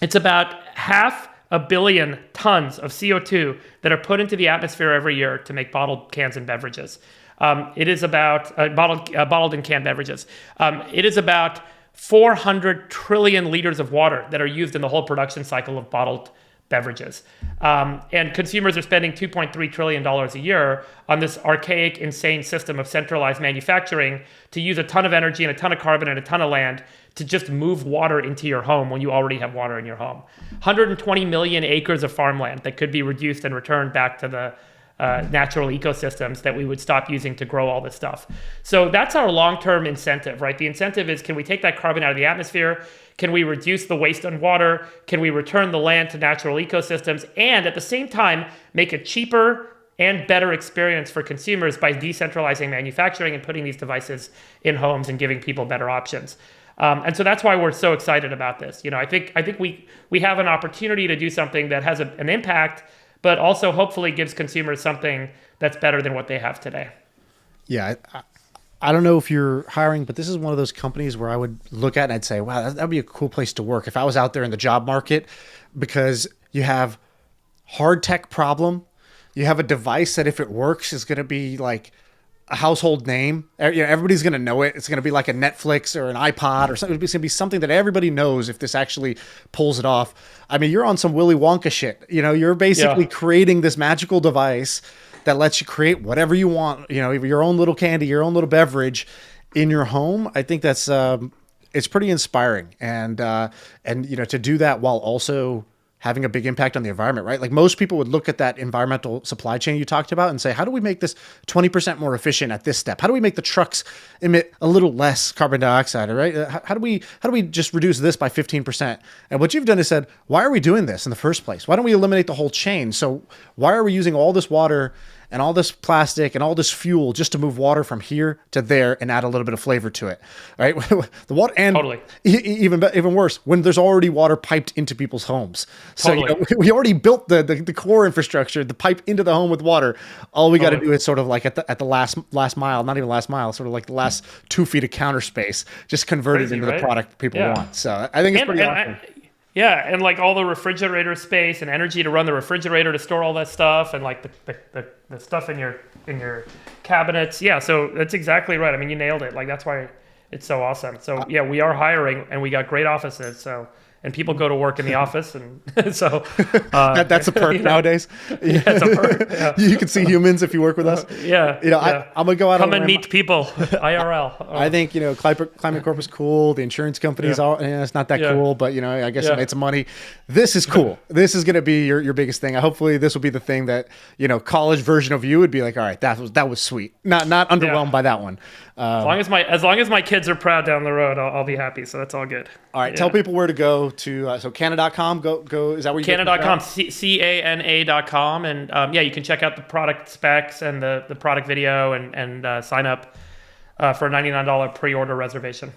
It's about 500 million tons of CO2 that are put into the atmosphere every year to make bottled cans and beverages. It is about bottled and canned beverages. It is about 400 trillion liters of water that are used in the whole production cycle of bottled beverages. And consumers are spending $2.3 trillion a year on this archaic, insane system of centralized manufacturing to use a ton of energy and a ton of carbon and a ton of land to just move water into your home when you already have water in your home. 120 million acres of farmland that could be reduced and returned back to the natural ecosystems that we would stop using to grow all this stuff. So that's our long-term incentive, right? The incentive is, can we take that carbon out of the atmosphere? Can we reduce the waste on water? Can we return the land to natural ecosystems? And at the same time, make a cheaper and better experience for consumers by decentralizing manufacturing and putting these devices in homes and giving people better options. And so that's why we're so excited about this. I think we have an opportunity to do something that has an impact, but also hopefully gives consumers something that's better than what they have today. Yeah, I don't know if you're hiring, but this is one of those companies where I would look at and I'd say, wow, that'd be a cool place to work if I was out there in the job market, because you have hard tech problem. You have a device that, if it works, is going to be like a household name. Everybody's going to know it. It's going to be like a Netflix or an iPod or something. It's going to be something that everybody knows if this actually pulls it off. I mean, you're on some Willy Wonka shit. You're basically creating this magical device that lets you create whatever you want, your own little candy, your own little beverage in your home. I think that's, it's pretty inspiring. And to do that while also having a big impact on the environment, right? Like, most people would look at that environmental supply chain you talked about and say, how do we make this 20% more efficient at this step? How do we make the trucks emit a little less carbon dioxide, right? How do we just reduce this by 15%? And what you've done is said, why are we doing this in the first place? Why don't we eliminate the whole chain? So why are we using all this water and all this plastic and all this fuel just to move water from here to there and add a little bit of flavor to it, right? The water, and Totally. even worse, when there's already water piped into people's homes. So Totally. we already built the core infrastructure, the pipe into the home with water. All we got to do is sort of like at the last mile, not even last mile, sort of like the last 2 feet of counter space, just convert it into the product people want. So I think it's pretty awesome. Yeah, and like all the refrigerator space and energy to run the refrigerator to store all that stuff, and like the stuff in your cabinets. Yeah, so that's exactly right. I mean, you nailed it. Like that's why it's so awesome. So yeah, we are hiring, and we got great offices. So. And people go to work in the office, and so that's a perk nowadays. Yeah, it's a perk. Yeah. You can see humans if you work with us. Yeah, I'm gonna go out. Come and meet people, IRL. I think Climate Corp is cool. The insurance companies are. It's not that cool, but I guess it made some money. This is cool. This is gonna be your biggest thing. Hopefully, this will be the thing that college version of you would be like. All right, that was sweet. Not underwhelmed by that one. As long as my kids are proud down the road, I'll be happy. So that's all good. All right, tell people where to go to. So Cana.com. Go. Is that where you Cana.com? Cana.com, and you can check out the product specs and the product video and sign up for a $99 pre-order reservation.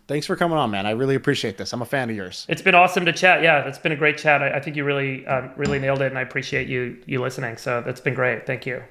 Thanks for coming on, man. I really appreciate this. I'm a fan of yours. It's been awesome to chat. Yeah, it's been a great chat. I think you really nailed it, and I appreciate you listening. So that's been great. Thank you.